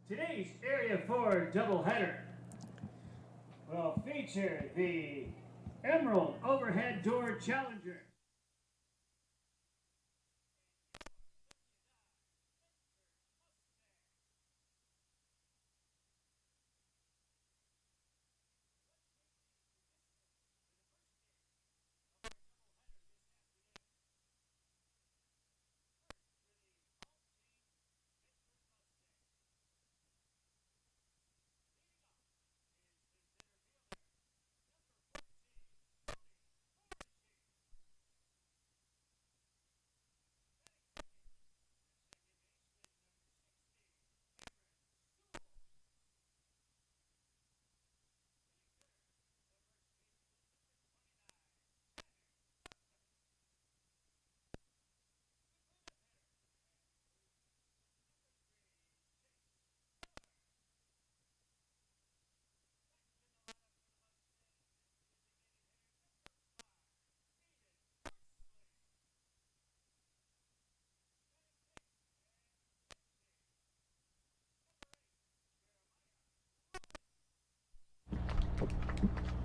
Today's Area 4 doubleheader will feature the Emerald Overhead Door Challenger.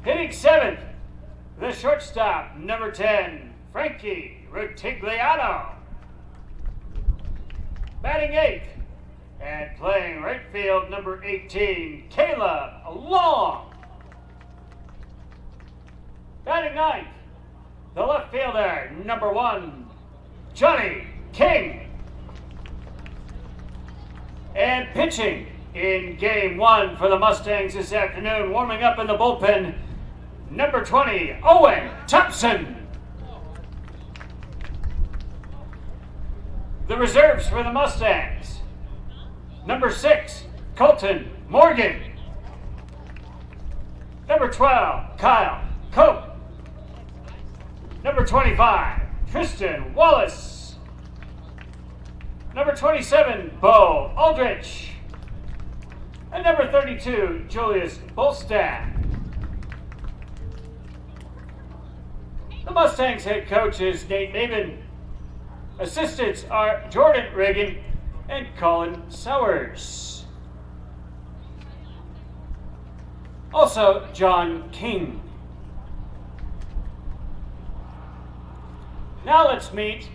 Hitting seventh, the shortstop, number 10, Frankie Rutigliano. Batting eighth and playing right field, number 18, Caleb Long. Batting ninth, the left fielder, number 1, Johnny King. And pitching in game 1 for the Mustangs this afternoon, warming up in the bullpen, number 20, Owen Thompson. The reserves for the Mustangs, number 6, Colton Morgan. Number 12, Kyle Cope. Number 25, Tristan Wallace. Number 27, Bo Aldrich. And number 32, Julius Bolstad. The Mustangs head coach is Nate Maven. Assistants are Jordan Reagan and Colin Sowers. Also, John King. Now let's meet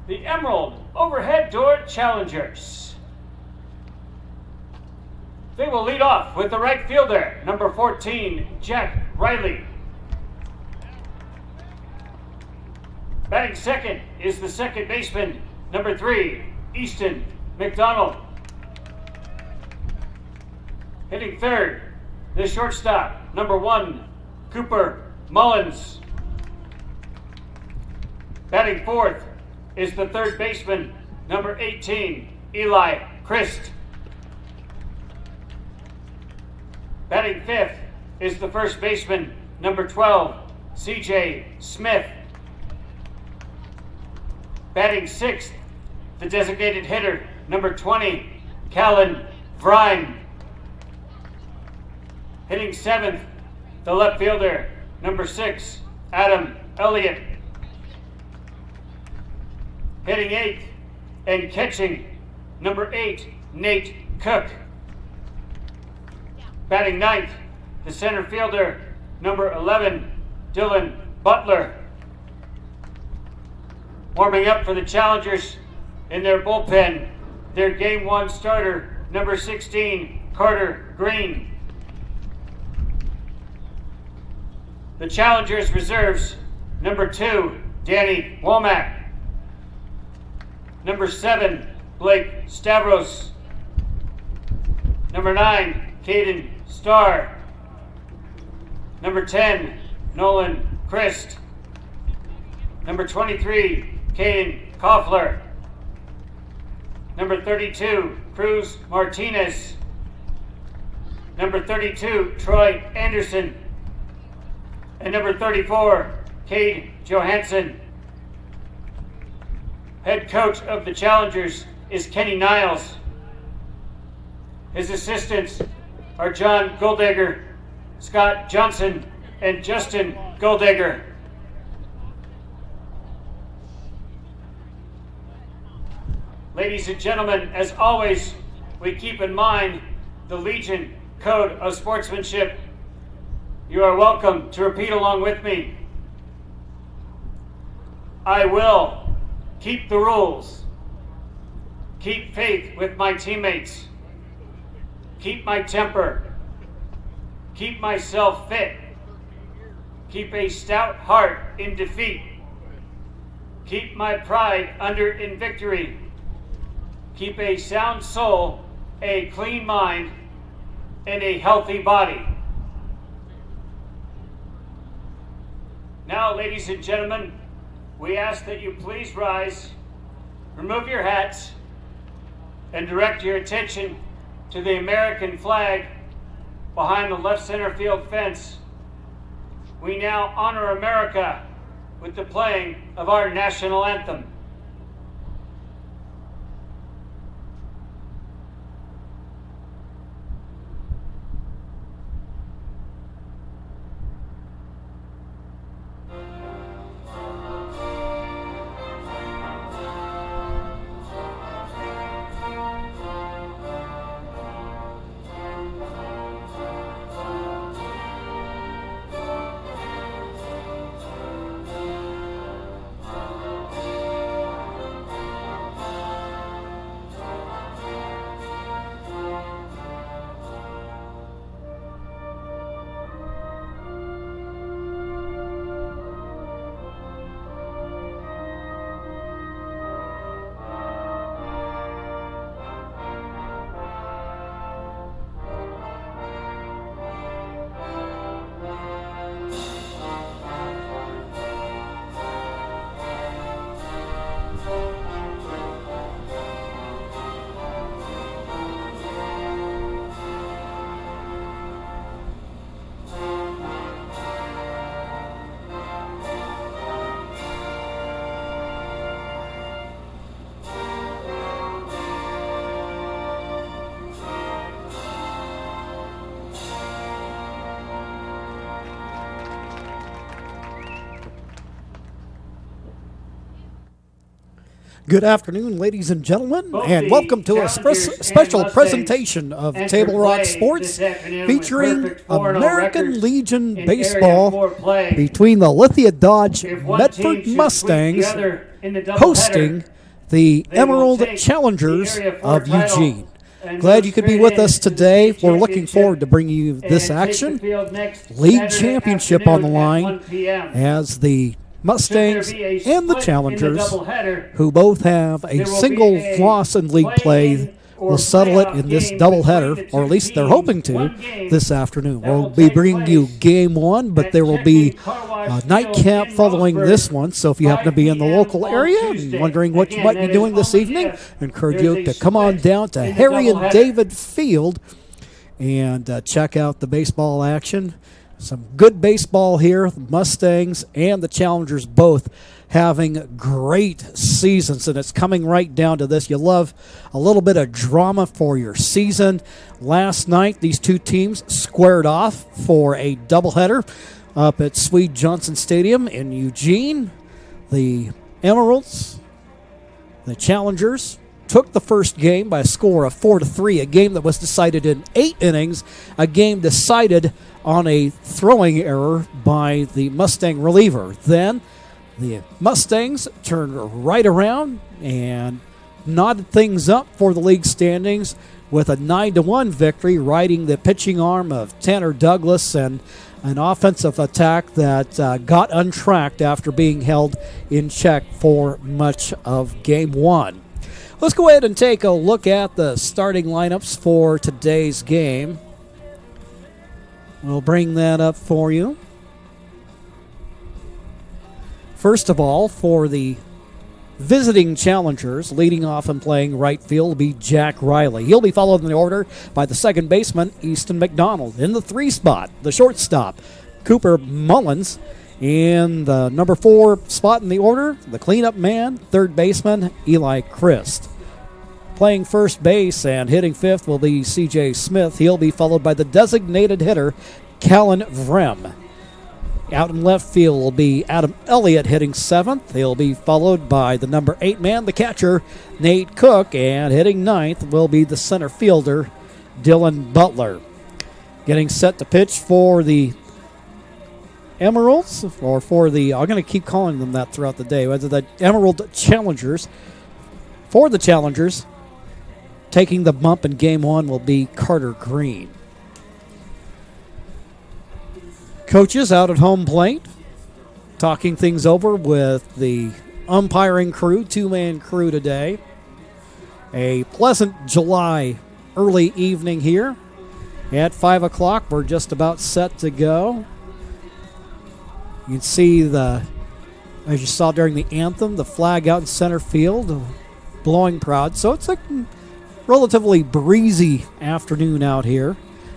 the Emerald Overhead Door Challengers. They will lead off with the right fielder, number 14, Jack Riley. Batting second is the second baseman, number 3, Easton McDonald. Hitting third, the shortstop, number 1, Cooper Mullins. Batting fourth is the third baseman, number 18, Eli Christ. Batting fifth is the first baseman, number 12, C.J. Smith. Batting sixth, the designated hitter, number 20, Callan Vrine. Hitting seventh, the left fielder, number 6, Adam Elliott. Hitting eighth and catching, number 8, Nate Cook. Batting ninth, the center fielder, number 11, Dylan Butler. Warming up for the Challengers in their bullpen, their Game 1 starter, number 16, Carter Green. The Challengers reserves, number 2, Danny Womack. Number 7, Blake Stavros. Number 9, Caden Starr. Number 10, Nolan Christ. Number 23, Caden Koffler. Number 32, Cruz Martinez. Number 32, Troy Anderson. And number 34, Cade Johansson. Head coach of the Challengers is Kenny Niles. His assistants are John Goldegger, Scott Johnson, and Justin Goldegger. Ladies and gentlemen, as always, we we keep in mind the Legion Code of Sportsmanship. You are welcome to repeat along with me. I will keep the rules, keep faith with my teammates, keep my temper, keep myself fit, keep a stout heart in defeat, keep my pride under in victory, keep a sound soul, a clean mind, and a healthy body. Now, ladies and gentlemen, we ask that you please rise, remove your hats, and direct your attention to the American flag behind the left center field fence. We now honor America with the playing of our national anthem. Good afternoon, ladies and gentlemen, and welcome to a special presentation of Table Rock Sports featuring American Legion Baseball between the Lithia Dodge Medford Mustangs hosting the Emerald Challengers of Eugene. Glad you could be with us today. We're looking forward to bringing you this action. League championship on the line as the Mustangs and the Challengers, who both have a single loss in league play, will settle it in this doubleheader, or at least they're hoping to, this afternoon. We'll be bringing you game one, but there will be a nightcap following this one. So if you happen to be in the local area and wondering what you might be doing this evening, I encourage you to come on down to Harry and David Field and check out the baseball action. Some good baseball here. The Mustangs and the Challengers both having great seasons, and it's coming right down to this. You love a little bit of drama for your season. Last night, these two teams squared off for a doubleheader up at Swede Johnson Stadium in Eugene. The Emeralds, the Challengers, took the first game by a score of 4-3, a game that was decided in 8 innings, a game decided on a throwing error by the Mustang reliever. Then the Mustangs turned right around and knotted things up for the league standings with a 9-1 victory, riding the pitching arm of Tanner Douglas and an offensive attack that got untracked after being held in check for much of game one. Let's go ahead and take a look at the starting lineups for today's game. We'll bring that up for you. First of all, for the visiting Challengers, leading off and playing right field will be Jack Riley. He'll be followed in the order by the second baseman, Easton McDonald. In the 3 spot, the shortstop, Cooper Mullins. In the number 4 spot in the order, the cleanup man, third baseman, Eli Christ. Playing first base and hitting fifth will be C.J. Smith. He'll be followed by the designated hitter, Callan Vrem. Out in left field will be Adam Elliott hitting 7th. He'll be followed by the number 8 man, the catcher, Nate Cook. And hitting 9th will be the center fielder, Dylan Butler. Getting set to pitch for the Emeralds, or for the, I'm going to keep calling them that throughout the day, whether the Emerald Challengers. For the Challengers, taking the bump in game 1 will be Carter Green. Coaches out at home plate, talking things over with the umpiring crew, 2-man crew today. A pleasant July early evening here. At 5 o'clock, we're just about set to go. You can see as you saw during the anthem, the flag out in center field, blowing proud. So it's a relatively breezy afternoon out here.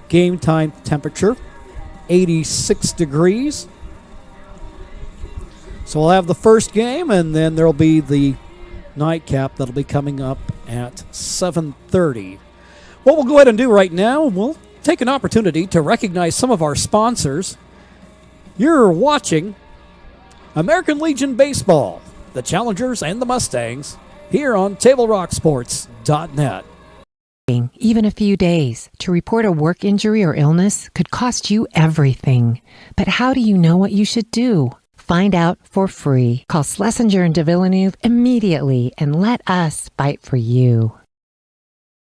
Game time temperature, 86 degrees. So we'll have the first game, and then there'll be the nightcap that'll be coming up at 7:30. What we'll go ahead and do right now, we'll take an opportunity to recognize some of our sponsors. You're watching American Legion Baseball, the Challengers and the Mustangs, here on TableRockSports.net. Even a few days to report a work injury or illness could cost you everything. But how do you know what you should do? Find out for free. Call Schlesinger and de Villeneuve immediately and let us fight for you.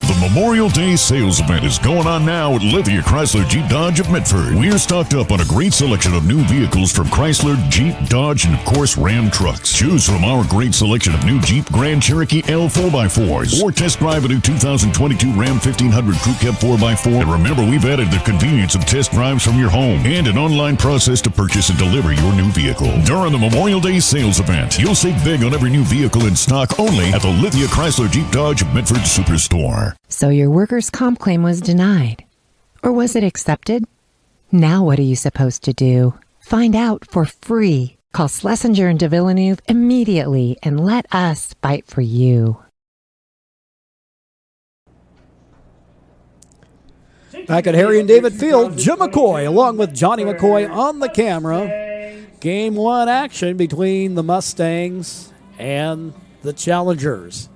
The Memorial Day sales event is going on now at Lithia Chrysler Jeep Dodge of Medford. We're stocked up on a great selection of new vehicles from Chrysler, Jeep, Dodge, and of course Ram trucks. Choose from our great selection of new Jeep Grand Cherokee L 4x4s or test drive a new 2022 Ram 1500 Crew Cab 4x4. And remember, we've added the convenience of test drives from your home and an online process to purchase and deliver your new vehicle. During the Memorial Day sales event, you'll save big on every new vehicle in stock only at the Lithia Chrysler Jeep Dodge of Medford Superstore. So your workers' comp claim was denied. Or was it accepted? Now what are you supposed to do? Find out for free. Call Schlesinger and de Villeneuve immediately and let us fight for you. Back at Harry and David Field, Jim McCoy along with Johnny McCoy on the camera. Game 1 action between the Mustangs and the Challengers.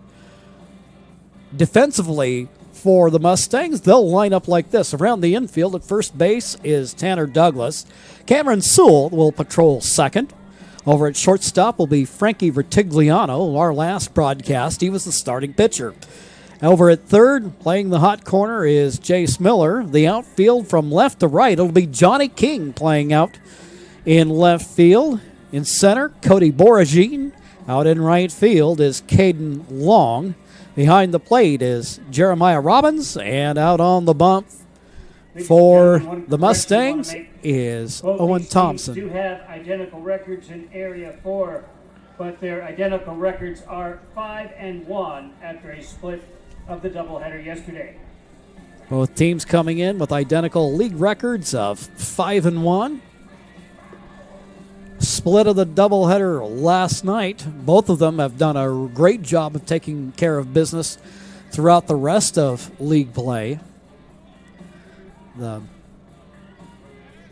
Defensively for the Mustangs, they'll line up like this. Around the infield at first base is Tanner Douglas. Cameron Sewell will patrol second. Over at shortstop will be Frankie Vertigliano. Our last broadcast, he was the starting pitcher. Over at third, playing the hot corner, is Jace Miller. The outfield from left to right, it'll be Johnny King playing out in left field. In center, Cody Boragine. Out in right field is Caden Long. Behind the plate is Jeremiah Robbins, and out on the bump for the Mustangs is Owen Thompson. Do have identical records in Area 4, but their identical records are 5-1 after a split of the doubleheader yesterday. Both teams coming in with identical league records of 5-1. Split of the doubleheader last night. Both of them have done a great job of taking care of business throughout the rest of league play. The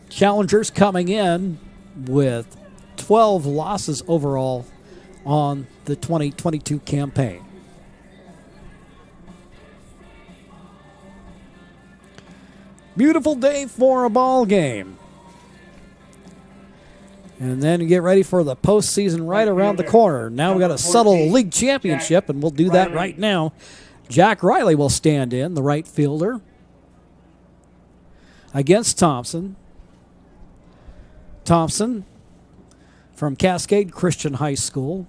Challengers coming in with 12 losses overall on the 2022 campaign. Beautiful day for a ball game. And then get ready for the postseason right around the corner. Now we've got to settle the league championship, and we'll do that right now. Jack Riley will stand in, the right fielder, against Thompson. Thompson from Cascade Christian High School,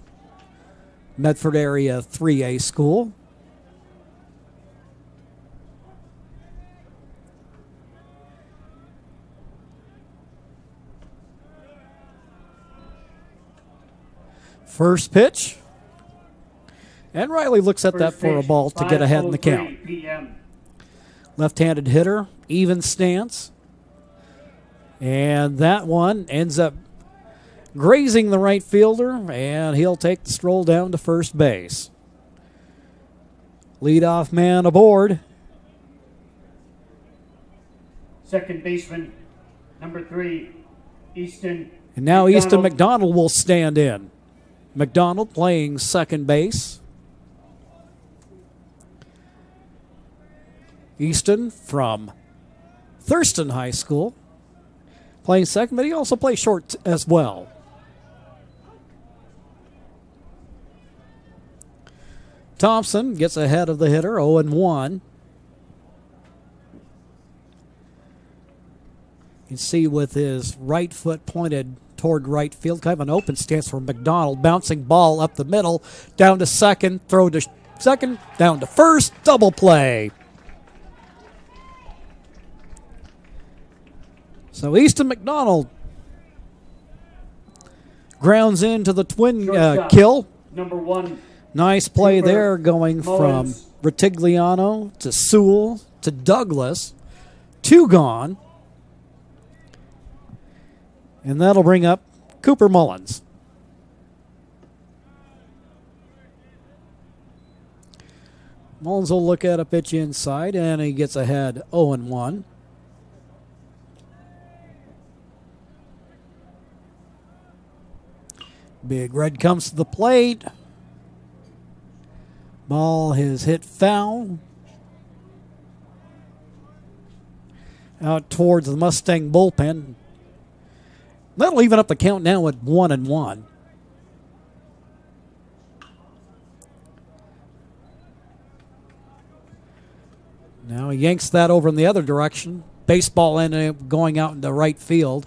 Medford area 3A school. First pitch. And Riley looks at that for a ball to get ahead in the count. Left-handed hitter, even stance. And that one ends up grazing the right fielder, and he'll take the stroll down to first base. Leadoff man aboard. Second baseman, number 3, Easton And now Easton McDonald will stand in. McDonald playing second base. Easton from Thurston High School playing second, but he also plays short as well. Thompson gets ahead of the hitter, 0-1. You can see with his right foot pointed toward right field, kind of an open stance for McDonald. Bouncing ball up the middle, down to second, throw to second, down to first, double play. So Easton McDonald grounds into the twin kill. Number 1. Nice play there, going from Ritigliano to Sewell to Douglas. 2 gone. And that'll bring up Cooper Mullins. Mullins will look at a pitch inside, and he gets ahead 0-1. Big Red comes to the plate. Ball is hit foul. Out towards the Mustang bullpen. That'll even up the count now at 1-1. Now he yanks that over in the other direction. Baseball ended up going out into right field.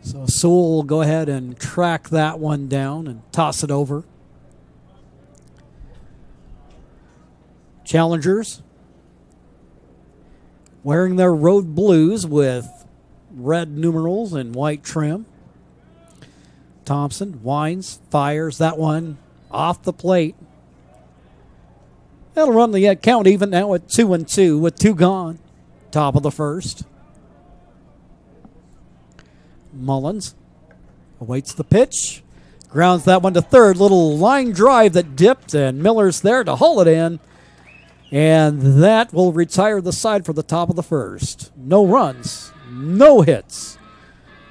So Sewell will go ahead and track that one down and toss it over. Challengers wearing their road blues with red numerals and white trim. Thompson winds, fires that one off the plate. That'll run the count even now at 2-2 with 2 gone. Top of the first. Mullins awaits the pitch. Grounds that one to third. Little line drive that dipped, and Miller's there to haul it in. And that will retire the side for the top of the first. No runs, no hits,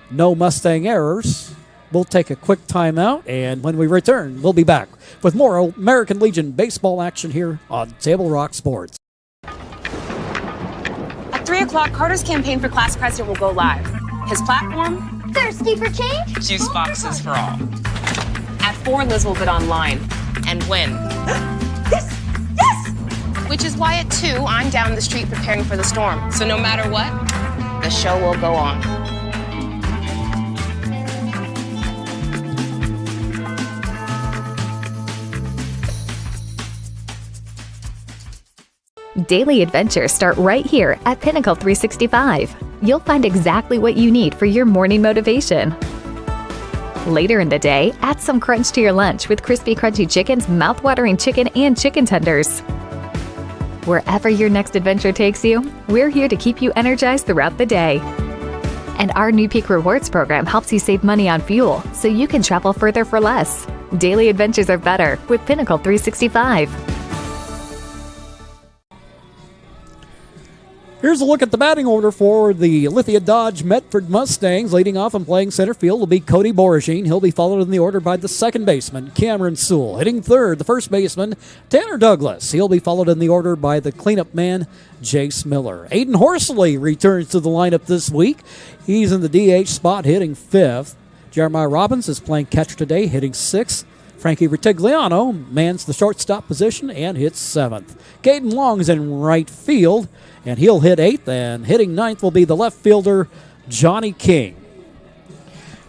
no Mustang errors. We'll take a quick timeout, and when we return, we'll be back with more American Legion baseball action here on Table Rock Sports. At 3 o'clock, Carter's campaign for class president will go live. His platform? Thirsty for change? Juice boxes for all. At 4, Liz will bid online and win. Yes! Yes! Which is why at 2, I'm down the street preparing for the storm. So no matter what, the show will go on. Daily adventures start right here at Pinnacle 365. You'll find exactly what you need for your morning motivation. Later in the day, add some crunch to your lunch with Crispy Crunchy Chicken's mouth-watering chicken and chicken tenders. Wherever your next adventure takes you, we're here to keep you energized throughout the day. And our new Peak Rewards program helps you save money on fuel so you can travel further for less. Daily adventures are better with Pinnacle 365. Here's a look at the batting order for the Lithia Dodge Medford Mustangs. Leading off and playing center field will be Cody Boragine. He'll be followed in the order by the second baseman, Cameron Sewell. Hitting third, the first baseman, Tanner Douglas. He'll be followed in the order by the cleanup man, Jace Miller. Aiden Horsley returns to the lineup this week. He's in the DH spot, hitting fifth. Jeremiah Robbins is playing catcher today, hitting sixth. Frankie Ritigliano mans the shortstop position and hits seventh. Caden Long's in right field, and he'll hit eighth, and hitting ninth will be the left fielder, Johnny King.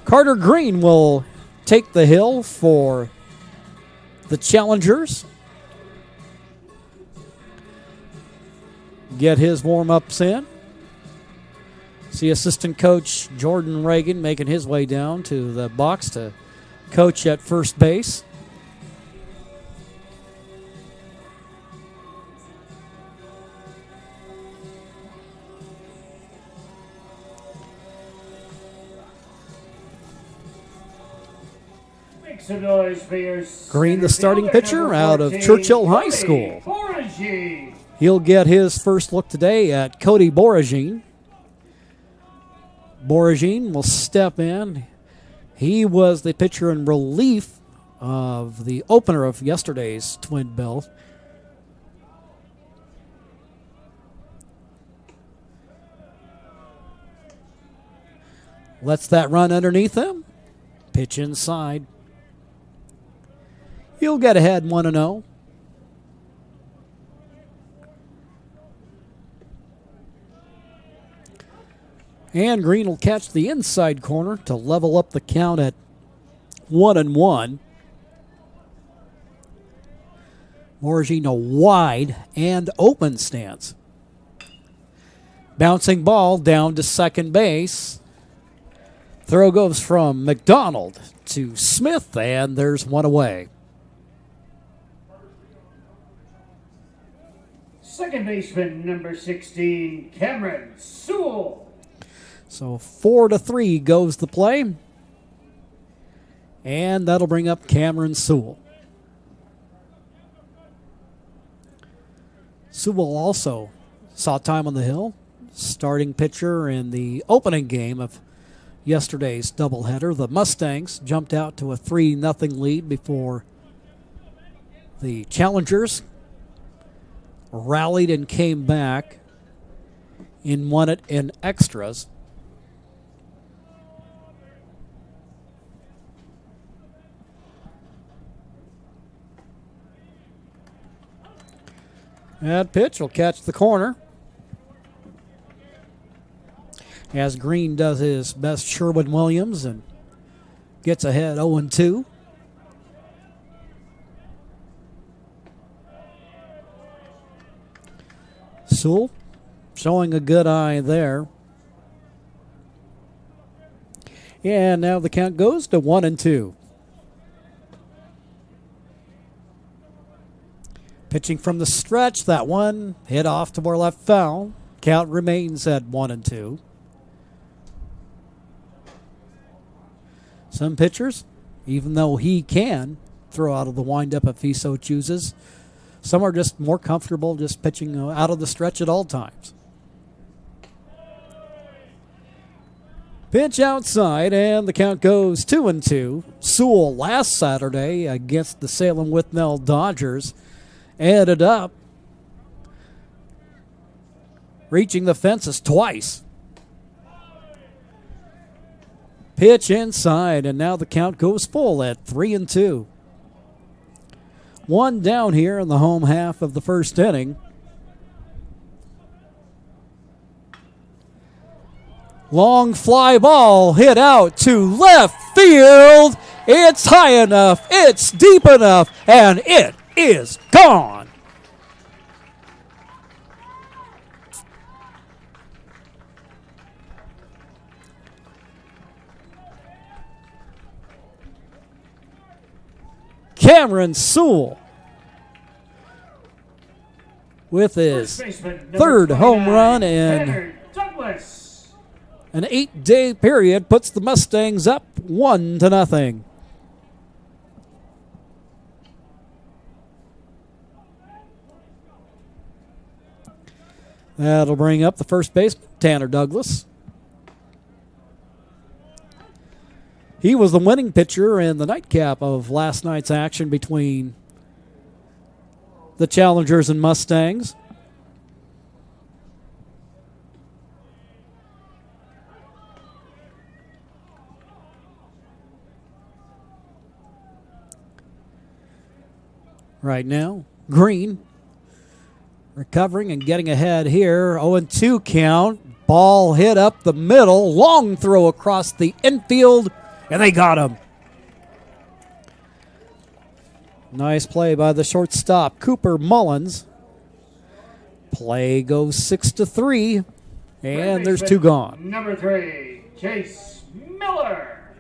Carter Green will take the hill for the Challengers. Get his warm-ups in. See assistant coach Jordan Reagan making his way down to the box to coach at first base. Make some noise for your Green, the starting pitcher out of Churchill High School. Boragine. He'll get his first look today at Cody Boragine. Boragine will step in. He was the pitcher in relief of the opener of yesterday's Twin Bill. Lets that run underneath him. Pitch inside. He'll get ahead 1-0. And Green will catch the inside corner to level up the count at 1-1. Morgine a wide and open stance. Bouncing ball down to second base. Throw goes from McDonald to Smith, and there's one away. Second baseman, number 16, Cameron Sewell. So 4-3 goes the play. And that'll bring up Cameron Sewell. Sewell also saw time on the hill. Starting pitcher in the opening game of yesterday's doubleheader. The Mustangs jumped out to a 3-0 lead before the Challengers rallied and came back and won it in extras. That pitch will catch the corner. As Green does his best Sherwin-Williams and gets ahead 0-2. Sewell showing a good eye there. And now the count goes to 1-2. Pitching from the stretch, that one hit off toward left foul. Count remains at 1-2. Some pitchers, even though he can throw out of the windup if he so chooses, some are just more comfortable just pitching out of the stretch at all times. Pitch outside, and the count goes 2-2. Sewell last Saturday against the Salem Withnell Dodgers added up, reaching the fences twice. Pitch inside, and now the count goes full at 3-2. One down here in the home half of the first inning. Long fly ball hit out to left field. It's high enough, it's deep enough, and it is gone. Cameron Sewell with his third home run in an 8-day period puts the Mustangs up 1-0. That'll bring up the first baseman, Tanner Douglas. He was the winning pitcher in the nightcap of last night's action between the Challengers and Mustangs. Right now, Green recovering and getting ahead here. 0-2 count. Ball hit up the middle. Long throw across the infield. And they got him. Nice play by the shortstop, Cooper Mullins. Play goes 6-3, and there's two gone. Number 3, Chase Miller.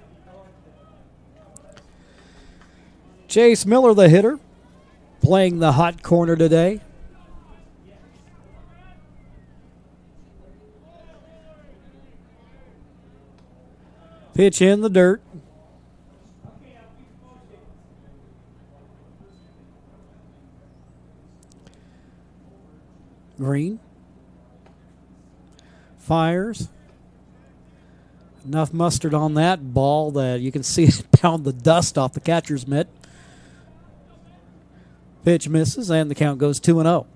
Chase Miller, the hitter, playing the hot corner today. Pitch in the dirt. Green fires. Enough mustard on that ball that you can see it pound the dust off the catcher's mitt. Pitch misses, and the count goes 2-0.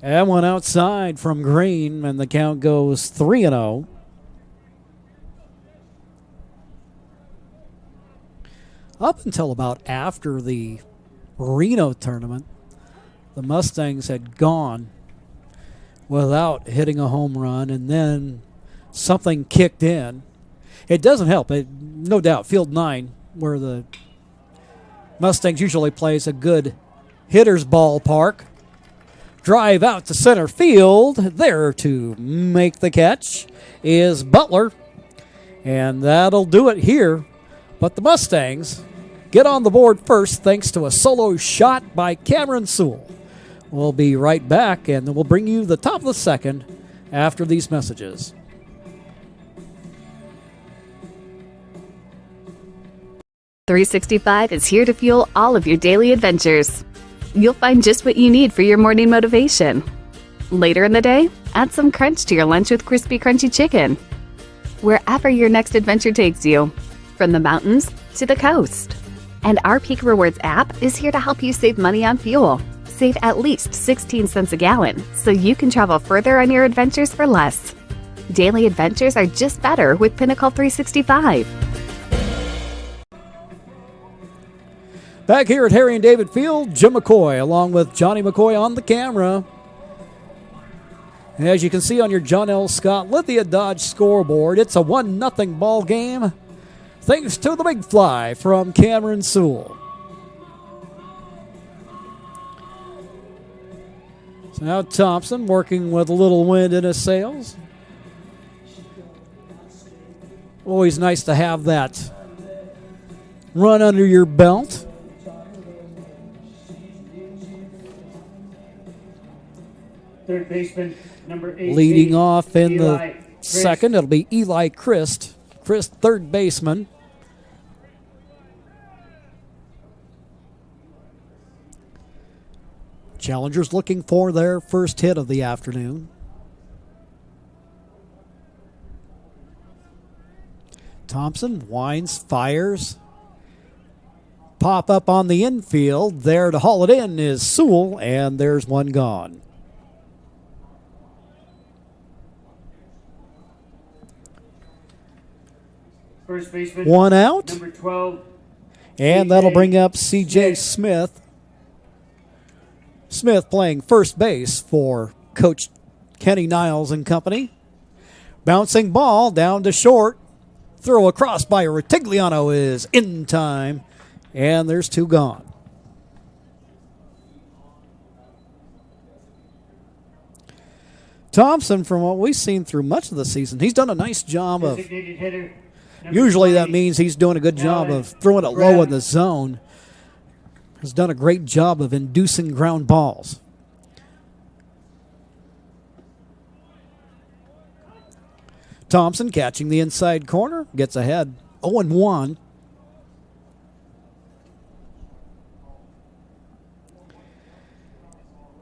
And one outside from Green, and the count goes 3-0. Up until about after the Reno tournament, the Mustangs had gone without hitting a home run, and then something kicked in. It doesn't help, no doubt. Field 9, where the Mustangs usually plays a good hitter's ballpark. Drive out to center field. There to make the catch is Butler, and that'll do it here. But the Mustangs get on the board first thanks to a solo shot by Cameron Sewell. We'll be right back, and then we'll bring you the top of the second after these messages. .365 is here to fuel all of your daily adventures. You'll find just what you need for your morning motivation. Later in the day, add some crunch to your lunch with crispy, crunchy chicken. Wherever your next adventure takes you, from the mountains to the coast. And our Peak Rewards app is here to help you save money on fuel. Save at least 16 cents a gallon so you can travel further on your adventures for less. Daily adventures are just better with Pinnacle 365. Back here at Harry and David Field, Jim McCoy along with Johnny McCoy on the camera. As you can see on your John L. Scott Lithia Dodge scoreboard, it's a 1-0 ball game thanks to the big fly from Cameron Sewell. So now Thompson working with a little wind in his sails. Always nice to have that run under your belt. Third baseman, number 18. Leading off in Eli the second, it'll be Eli Christ. Christ, third baseman. Challengers looking for their first hit of the afternoon. Thompson winds, fires. Pop up on the infield. There to haul it in is Sewell, and there's one gone. First baseman, One out. number 12. And that'll bring up C.J. Smith. Smith playing first base for Coach Kenny Niles and company. Bouncing ball down to short. Throw across by Retigliano is in time. And there's two gone. Thompson, from what we've seen through much of the season, he's done a nice job of... Designated hitter, Usually that 20, means he's doing a good job of throwing it low in the zone. Has done a great job of inducing ground balls. Thompson catching the inside corner, gets ahead, 0-1.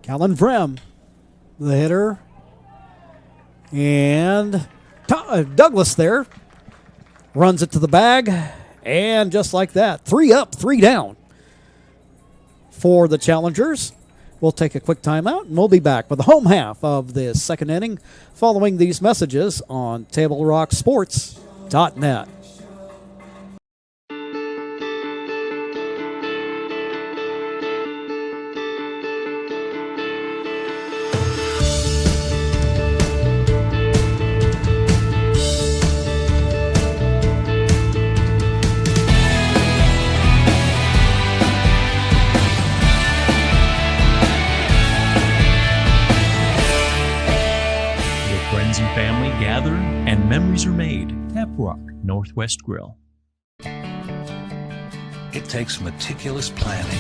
Callan Vrem, the hitter. And Douglas there. Runs it to the bag, and just like that, 3 up, 3 down for the Challengers. We'll take a quick timeout, and we'll be back with the home half of the second inning following these messages on TableRockSports.net. And memories are made. Tap Rock Northwest Grill. It takes meticulous planning,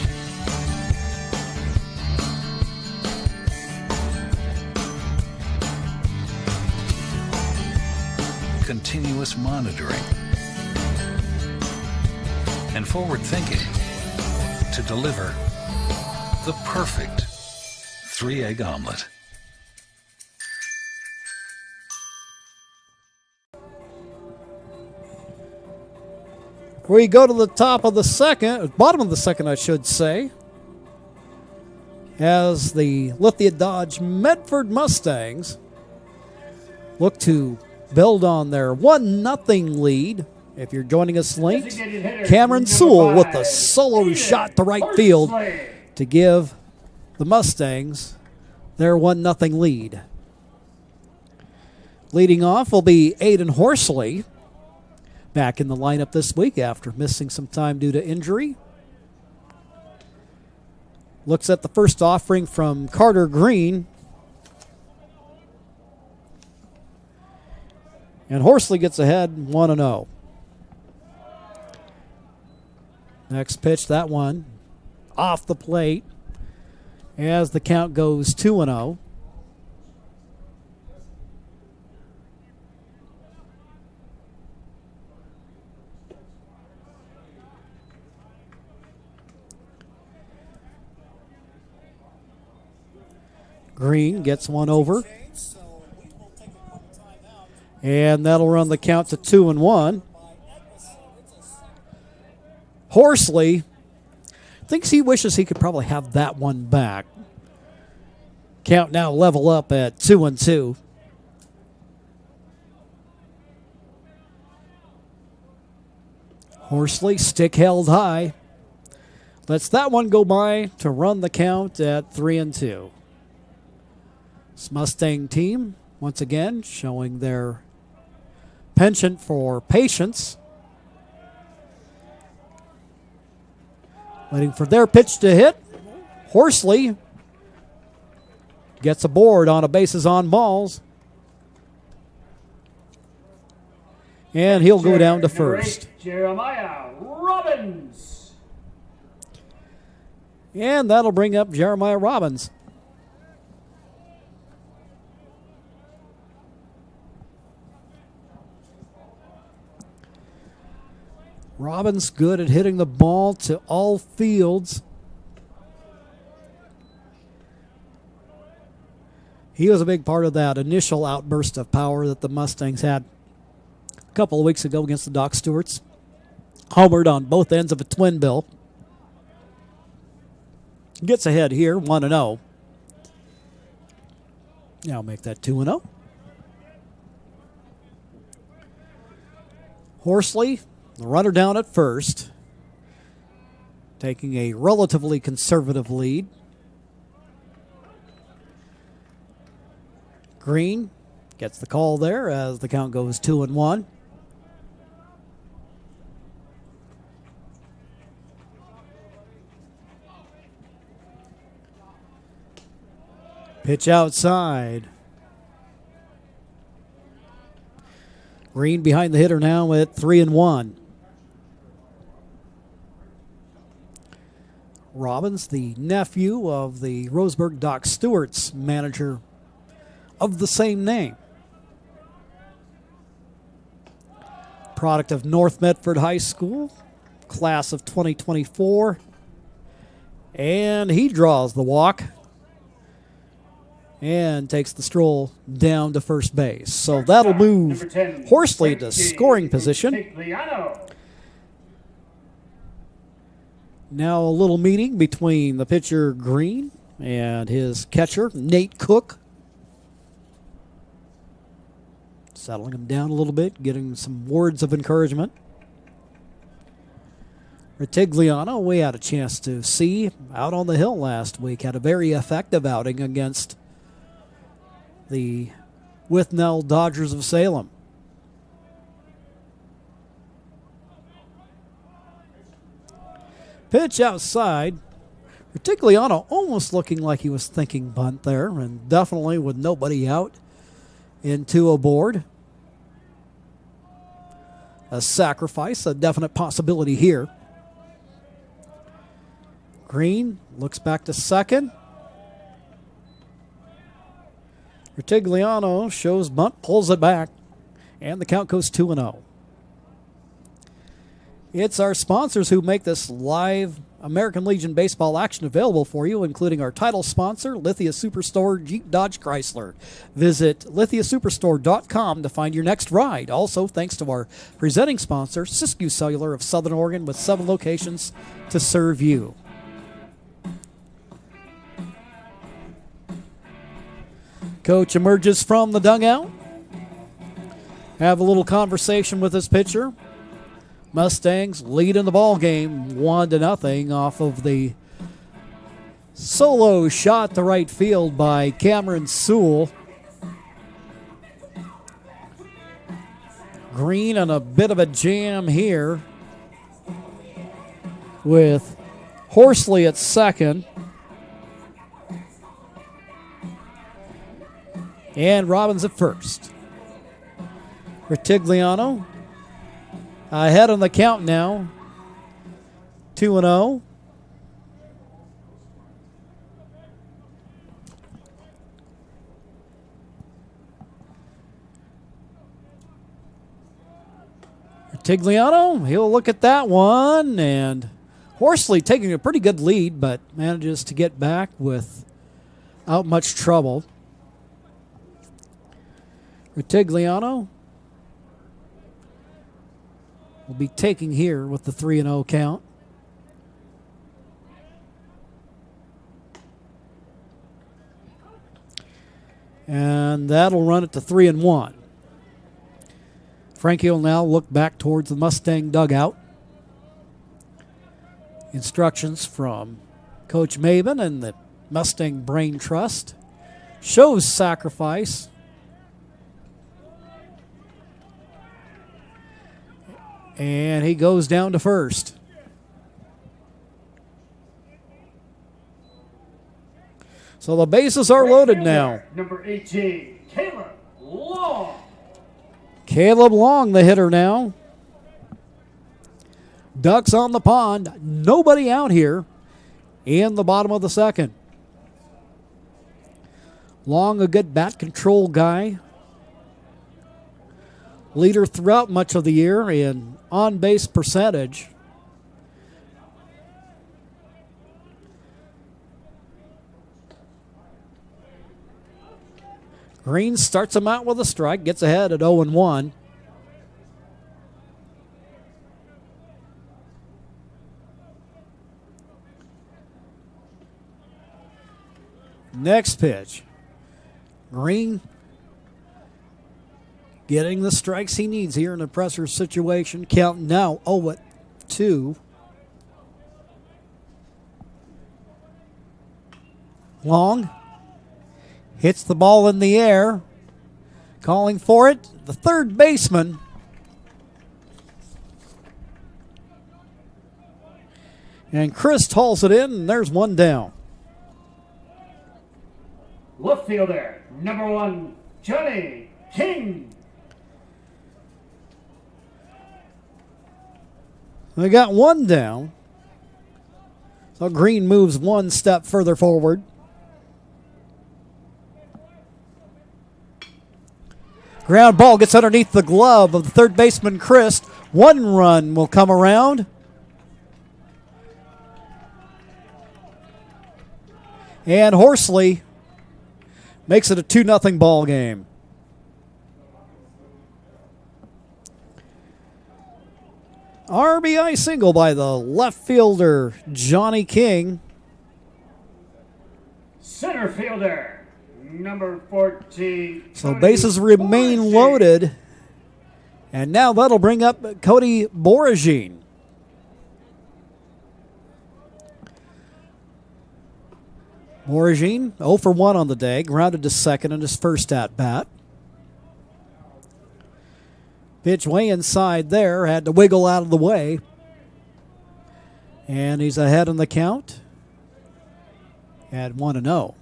continuous monitoring, and forward thinking to deliver the perfect 3-egg omelet. We go to the top of the second, bottom of the second, I should say, as the Lithia Dodge Medford Mustangs look to build on their 1-0 lead. If you're joining us late, Cameron Sewell with the solo shot to right field to give the Mustangs their 1-0 lead. Leading off will be Aiden Horsley, back in the lineup this week after missing some time due to injury. Looks at the first offering from Carter Green. And Horsley gets ahead 1-0. Next pitch, that one off the plate as the count goes 2-0. Green gets one over. And that'll run the count to 2-1. Horsley thinks he wishes he could probably have that one back. Count now level up at 2-2. Horsley, stick held high. Lets that one go by to run the count at 3-2. This Mustang team, once again, showing their penchant for patience. Waiting for their pitch to hit. Horsley gets aboard on a bases on balls. And he'll go down to first. Jeremiah Robbins. And that'll bring up Jeremiah Robbins. Robbins good at hitting the ball to all fields. He was a big part of that initial outburst of power that the Mustangs had a couple of weeks ago against the Doc Stewarts. Homered on both ends of a twin bill. Gets ahead here, 1-0. Now make that 2-0. Horsley, the runner down at first, taking a relatively conservative lead. Green gets the call there as the count goes 2-1. Pitch outside. Green behind the hitter now at 3-1. Robbins, the nephew of the Roseburg Doc Stewarts manager of the same name. Product of North Medford High School, class of 2024. And he draws the walk and takes the stroll down to first base. So that'll move Horsley to scoring position. Now a little meeting between the pitcher Green and his catcher Nate Cook. Settling him down a little bit, getting some words of encouragement. Retigliano, we had a chance to see out on the hill last week, had a very effective outing against the Withnell Dodgers of Salem. Pitch outside. Retigliano almost looking like he was thinking bunt there, and definitely with nobody out into a board. A sacrifice, a definite possibility here. Green looks back to second. Retigliano shows bunt, pulls it back, and the count goes 2-0. It's our sponsors who make this live American Legion baseball action available for you, including our title sponsor, Lithia Superstore Jeep Dodge Chrysler. Visit lithiasuperstore.com to find your next ride. Also, thanks to our presenting sponsor, Siskiyou Cellular of Southern Oregon, with 7 locations to serve you. Coach emerges from the dugout. Have a little conversation with his pitcher. Mustangs lead in the ball game 1-0 off of the solo shot to right field by Cameron Sewell. Green on a bit of a jam here with Horsley at second. And Robbins at first. Retigliano ahead on the count now. 2-0. Retigliano, he'll look at that one. And Horsley taking a pretty good lead, but manages to get back without much trouble. Retigliano will be taking here with the 3-0 count. And that'll run it to 3-1. Frankie will now look back towards the Mustang dugout. Instructions from Coach Maben and the Mustang Brain Trust. Shows sacrifice. And he goes down to first. So the bases are loaded now. Number 18, Caleb Long. Caleb Long, the hitter now. Ducks on the pond. Nobody out here in the bottom of the second. Long, a good bat control guy. Leader throughout much of the year in on-base percentage. Green starts him out with a strike, gets ahead at 0-1. Next pitch. Green getting the strikes he needs here in a pressure situation. Count now 0-2. Long hits the ball in the air. Calling for it, the third baseman. And Chris hauls it in, and there's one down. Left fielder, number 1, Johnny King. They got one down. So Green moves one step further forward. Ground ball gets underneath the glove of the third baseman, Chris. One run will come around. And Horsley makes it a 2-0 ball game. RBI single by the left fielder, Johnny King. Center fielder, number 14. So bases remain loaded. And now that'll bring up Cody Boragine. Boragine, 0 for 1 on the day, grounded to second in his first at-bat. Pitch way inside there, had to wiggle out of the way. And he's ahead in the count at 1-0.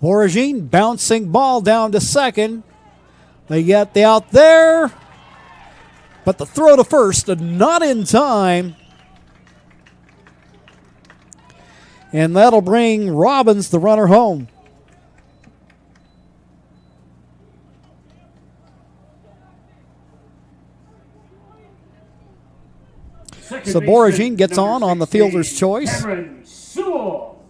Boragine bouncing ball down to second. They get the out there. But the throw to first, not in time. And that'll bring Robbins, the runner, home. So Eugene gets on the fielder's choice. Cameron Sewell.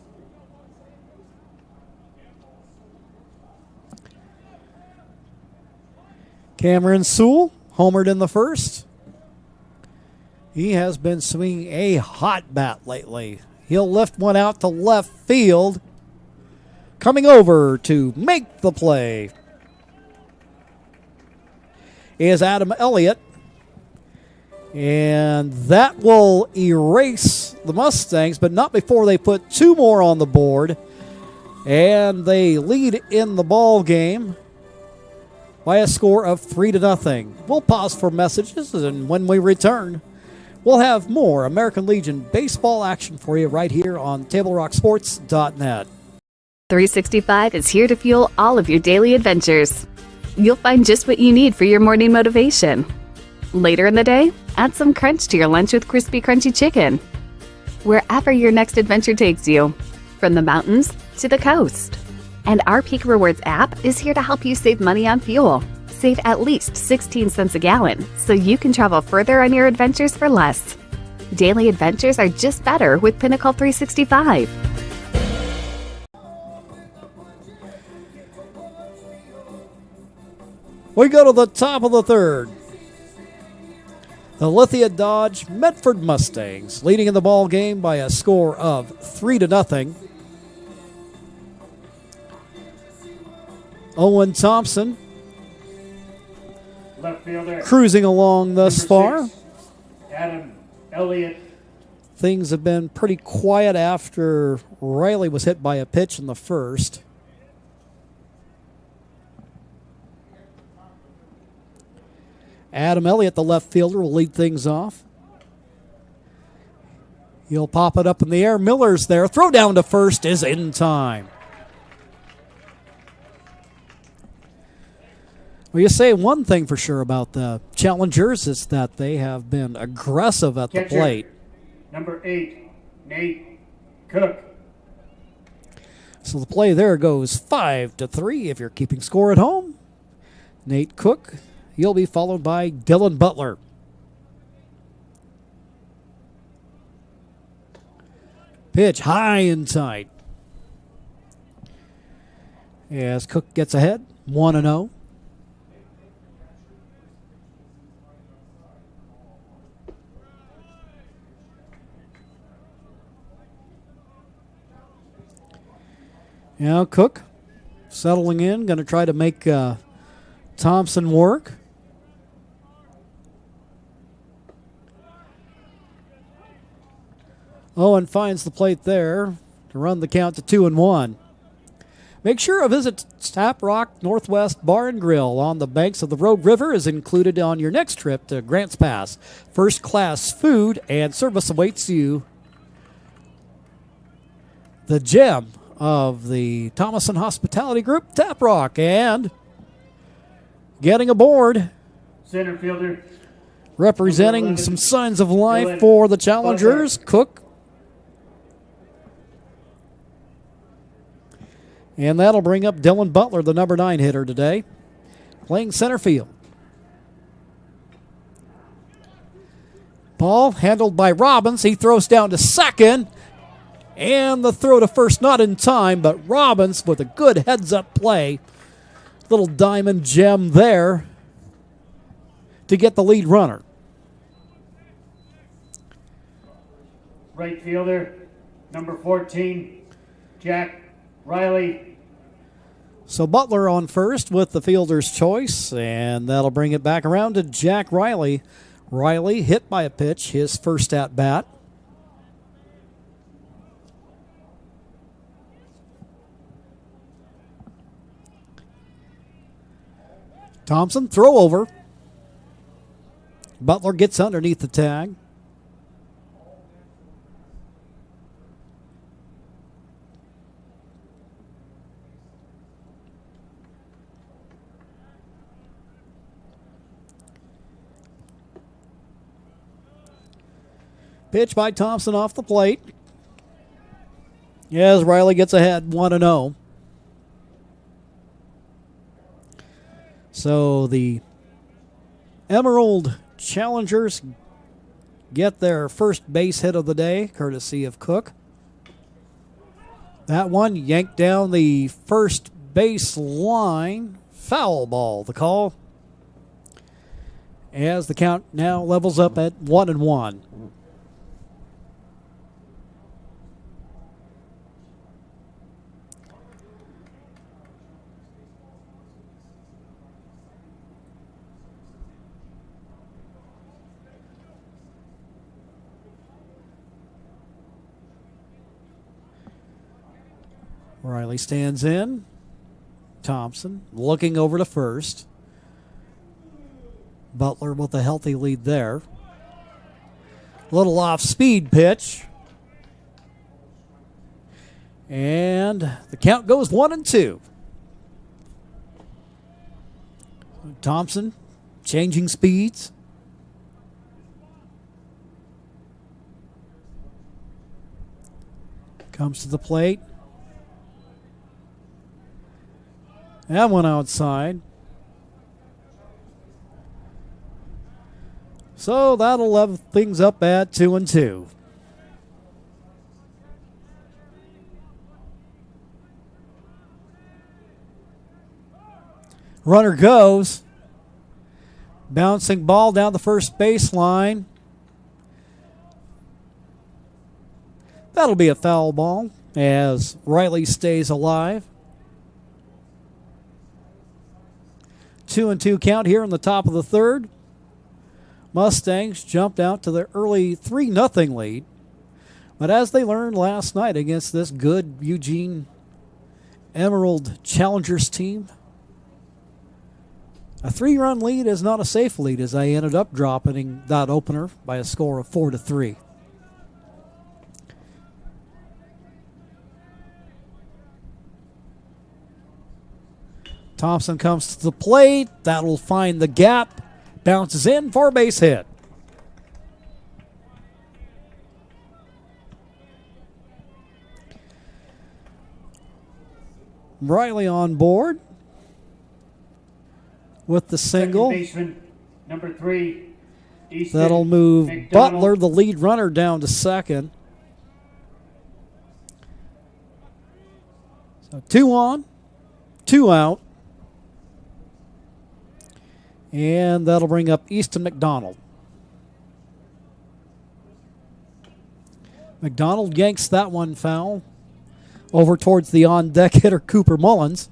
Cameron Sewell homered in the first. He has been swinging a hot bat lately. He'll lift one out to left field. Coming over to make the play is Adam Elliott. And that will erase the Mustangs, but not before they put two more on the board. And they lead in the ball game by a score of 3-0. We'll pause for messages, and when we return, we'll have more American Legion baseball action for you right here on TableRockSports.net. 365 is here to fuel all of your daily adventures. You'll find just what you need for your morning motivation. Later in the day, add some crunch to your lunch with crispy, crunchy chicken. Wherever your next adventure takes you, from the mountains to the coast. And our Peak Rewards app is here to help you save money on fuel. Save at least 16 cents a gallon so you can travel further on your adventures for less. Daily adventures are just better with Pinnacle 365. We go to the top of the third. The Lithia Dodge Medford Mustangs leading in the ball game by a score of 3-0. Owen Thompson Left fielder. cruising along thus far. 6, Adam Elliott. Things have been pretty quiet after Riley was hit by a pitch in the first. Adam Elliott, the left fielder, will lead things off. He'll pop it up in the air. Miller's there. Throw down to first is in time. Well, you say one thing for sure about the Challengers is that they have been aggressive at the plate. Number 8, Nate Cook. So the play there goes 5-3 if you're keeping score at home. Nate Cook. He'll be followed by Dylan Butler. Pitch high and tight. As Cook gets ahead, 1-0. Now Cook settling in, going to try to make Thompson work. Owen finds the plate there to run the count to 2-1. Make sure a visit to Tap Rock Northwest Bar and Grill on the banks of the Rogue River is included on your next trip to Grants Pass. First class food and service awaits you. The gem of the Thomason Hospitality Group, Tap Rock, and getting aboard. Center fielder. Representing some signs of life for the Challengers, Cook. And that'll bring up Dylan Butler, the number 9 hitter today, playing center field. Ball handled by Robbins. He throws down to second. And the throw to first, not in time, but Robbins with a good heads-up play. Little diamond gem there to get the lead runner. Right fielder, number 14, Jack Riley. So Butler on first with the fielder's choice, and that'll bring it back around to Jack Riley. Riley hit by a pitch, his first at bat. Thompson, throw over. Butler gets underneath the tag. Pitch by Thompson off the plate. As Riley gets ahead 1-0. So the Emerald Challengers get their first base hit of the day, courtesy of Cook. That one yanked down the first base line. Foul ball, the call. As the count now levels up at 1-1. Riley stands in. Thompson looking over to first. Butler with a healthy lead there. Little off-speed pitch. And the count goes 1-2. Thompson changing speeds. Comes to the plate. That one outside. So that'll level things up at 2-2. Runner goes. Bouncing ball down the first baseline. That'll be a foul ball as Riley stays alive. 2-2 count here in the top of the third. Mustangs jumped out to their early 3-0 lead. But as they learned last night against this good Eugene Emerald Challengers team, a 3-run lead is not a safe lead, as they ended up dropping that opener by a score of 4-3. Thompson comes to the plate. That'll find the gap. Bounces in for a base hit. Riley on board with the single. Second baseman, number 3. Easton That'll move McDonald. Butler, the lead runner, down to second. So 2 on, 2 out. And that'll bring up Easton McDonald. McDonald yanks that one foul over towards the on-deck hitter Cooper Mullins.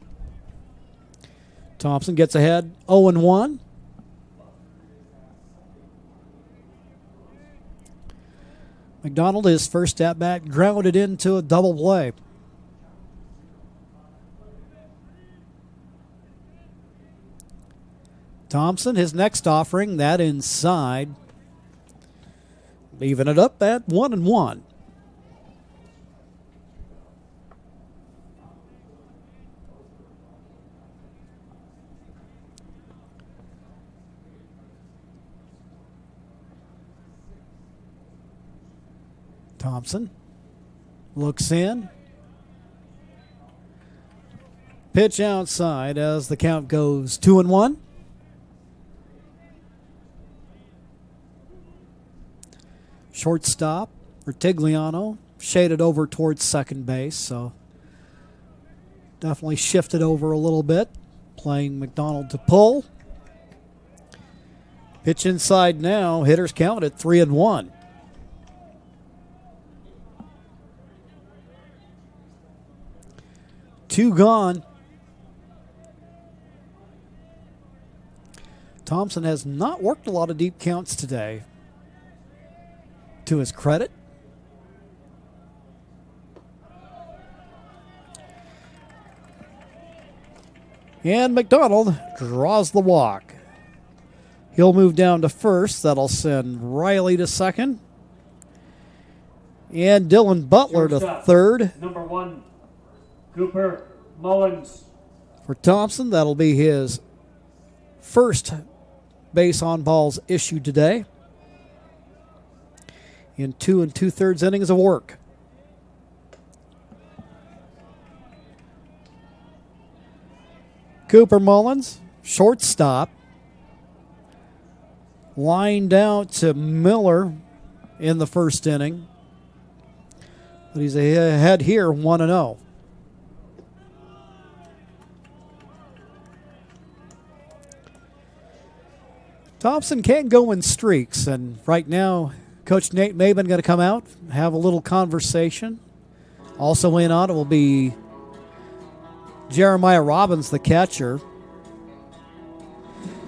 Thompson gets ahead 0-1. McDonald, his first at-bat, grounded into a double play. Thompson, his next offering, that inside. Leaving it up at 1-1. Thompson looks in. Pitch outside as the count goes 2-1. Shortstop, Retigliano, shaded over towards second base, so definitely shifted over a little bit, playing McDonald to pull. Pitch inside now, hitters count at 3-1. Two gone. Thompson has not worked a lot of deep counts today. To his credit. And McDonald draws the walk. He'll move down to first. That'll send Riley to second. And Dylan Butler to third. Number 1, Cooper Mullins. For Thompson, that'll be his first base on balls issued today. In 2 2/3 innings of work. Cooper Mullins, shortstop. Lined out to Miller in the first inning. But he's ahead here, 1-0. Thompson can't go in streaks, and right now, Coach Nate Maben going to come out, have a little conversation. Also in on it will be Jeremiah Robbins, the catcher.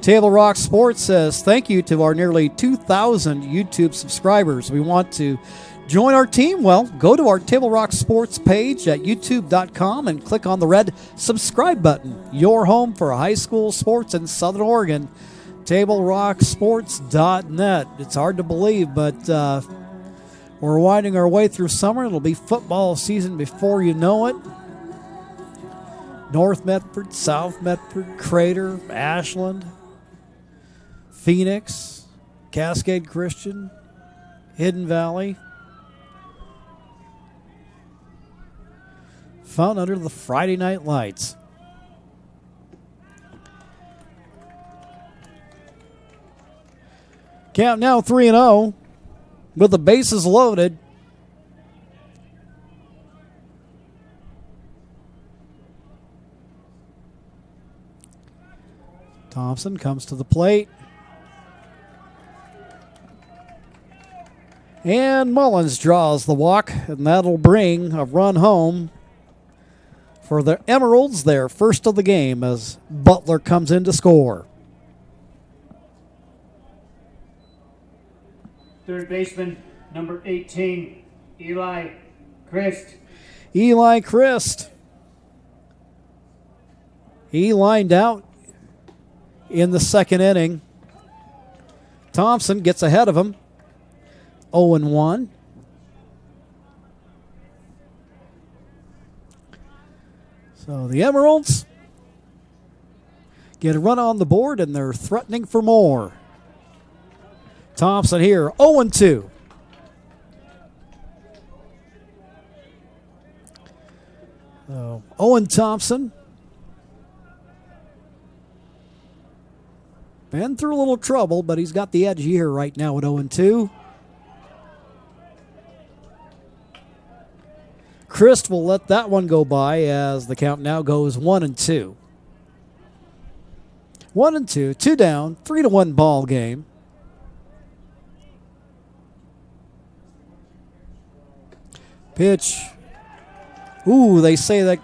Table Rock Sports says thank you to our nearly 2,000 YouTube subscribers. We want to join our team. Well, go to our Table Rock Sports page at youtube.com and click on the red subscribe button. Your home for high school sports in Southern Oregon. TableRockSports.net. It's hard to believe, but we're winding our way through summer. It'll be football season before you know it. North Medford, South Medford, Crater, Ashland, Phoenix, Cascade Christian, Hidden Valley. Fun under the Friday night lights. Count now 3-0 with the bases loaded. Thompson comes to the plate. And Mullins draws the walk, and that'll bring a run home for the Emeralds, their first of the game, as Butler comes in to score. Third baseman, number 18, Eli Christ. Eli Christ. He lined out in the second inning. Thompson gets ahead of him. 0-1. So the Emeralds get a run on the board, and they're threatening for more. Thompson here, 0-2. So Owen Thompson. Been through a little trouble, but he's got the edge here right now at 0-2. Christ will let that one go by as the count now goes 1-2. 1-2, 2 down, 3-1 ball game. Pitch. Ooh, they say that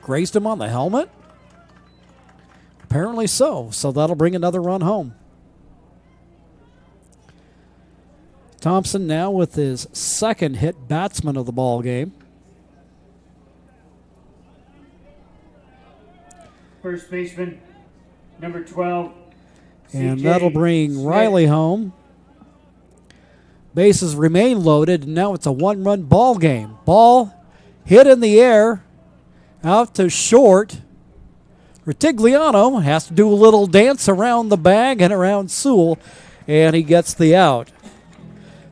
grazed him on the helmet. Apparently so. So that'll bring another run home. Thompson now with his second hit batsman of the ball game. First baseman, number 12. And that'll bring Riley home. Bases remain loaded, and now it's a one-run ball game. Ball hit in the air, out to short. Retigliano has to do a little dance around the bag and around Sewell, and he gets the out.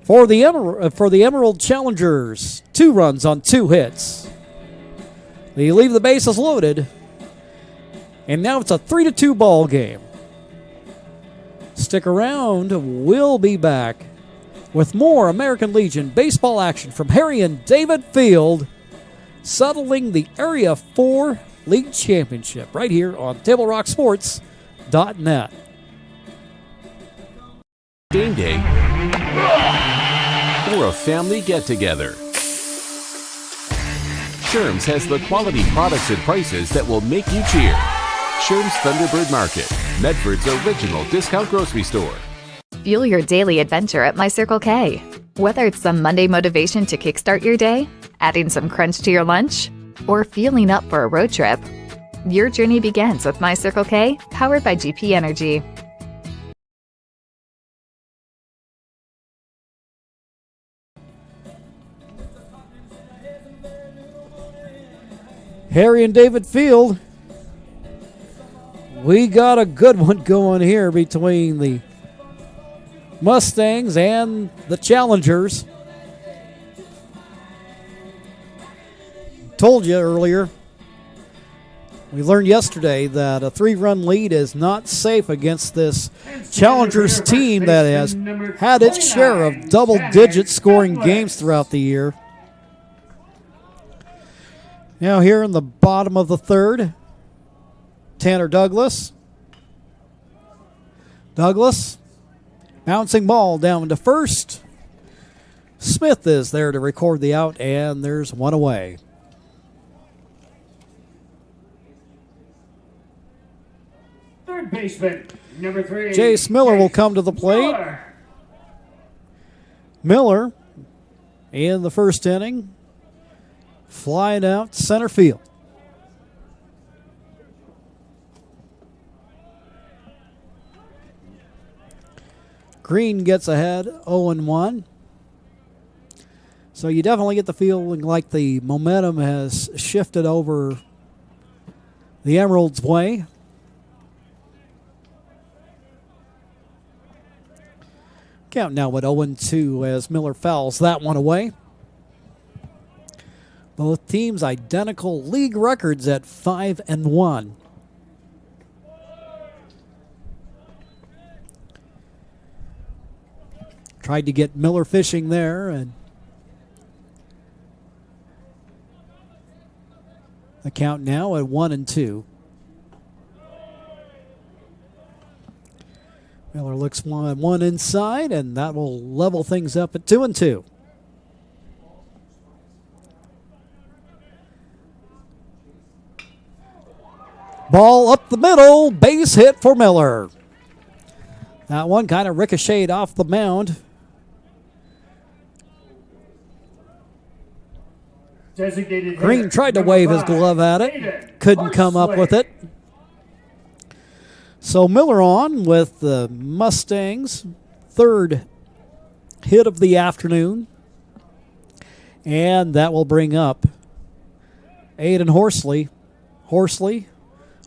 For the Emerald Challengers, 2 runs on 2 hits. They leave the bases loaded, and now it's a 3-2 ball game. Stick around, we'll be back with more American Legion baseball action from Harry and David Field, settling the Area 4 League Championship right here on TableRockSports.net. Game day or a family get-together. Sherm's has the quality products and prices that will make you cheer. Sherm's Thunderbird Market, Medford's original discount grocery store. Fuel your daily adventure at My Circle K. Whether it's some Monday motivation to kickstart your day, adding some crunch to your lunch, or fueling up for a road trip, your journey begins with My Circle K, powered by GP Energy. Harry and David Field. We got a good one going here between the Mustangs and the Challengers. Told you earlier, We learned yesterday that a 3-run lead is not safe against this Challengers team that has had its share of double-digit scoring games throughout the year. Now here in the bottom of the third, Tanner Douglas. Douglas, bouncing ball down to first. Smith is there to record the out, and there's one away. Third baseman, number 3. Jace Miller will come to the plate. Miller, in the first inning, flying out center field. Green gets ahead 0-1. So you definitely get the feeling like the momentum has shifted over the Emeralds' way. Count now at 0-2 as Miller fouls that one away. Both teams identical league records at 5-1. Tried to get Miller fishing there, and the count now at 1-2. Miller looks 1-1 inside, and that will level things up at 2-2. Ball up the middle, base hit for Miller. That one kind of ricocheted off the mound. Green tried to wave his glove at it, couldn't come up with it. So Miller on with the Mustangs' third hit of the afternoon. And that will bring up Aiden Horsley. Horsley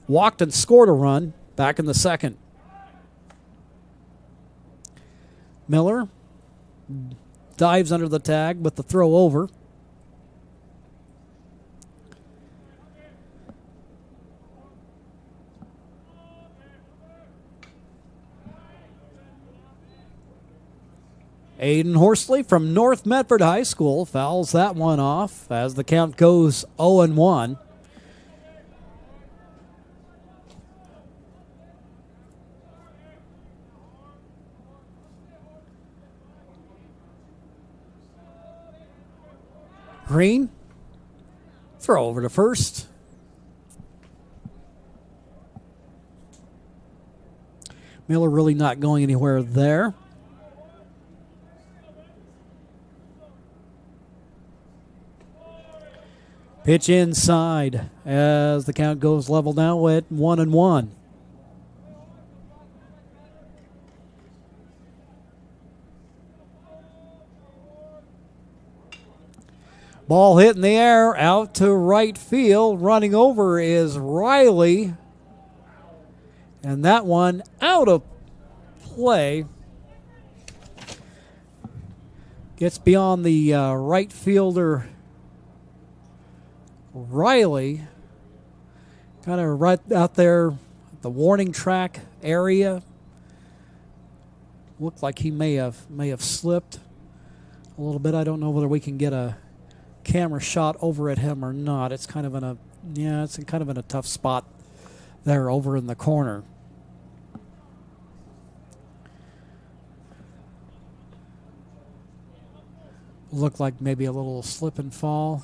walked and scored a run back in the second. Miller dives under the tag with the throw over. Aiden Horsley from North Medford High School fouls that one off as the count goes 0-1. Green, throw over to first. Miller really not going anywhere there. Pitch inside as the count goes level now at 1-1. Ball hit in the air out to right field. Running over is Riley. And that one out of play. Gets beyond the right fielder Riley, kind of right out there at the warning track area. Looked like he may have slipped a little bit. I don't know whether we can get a camera shot over at him or not. It's kind of in a tough spot there over in the corner. Looked like maybe a little slip and fall.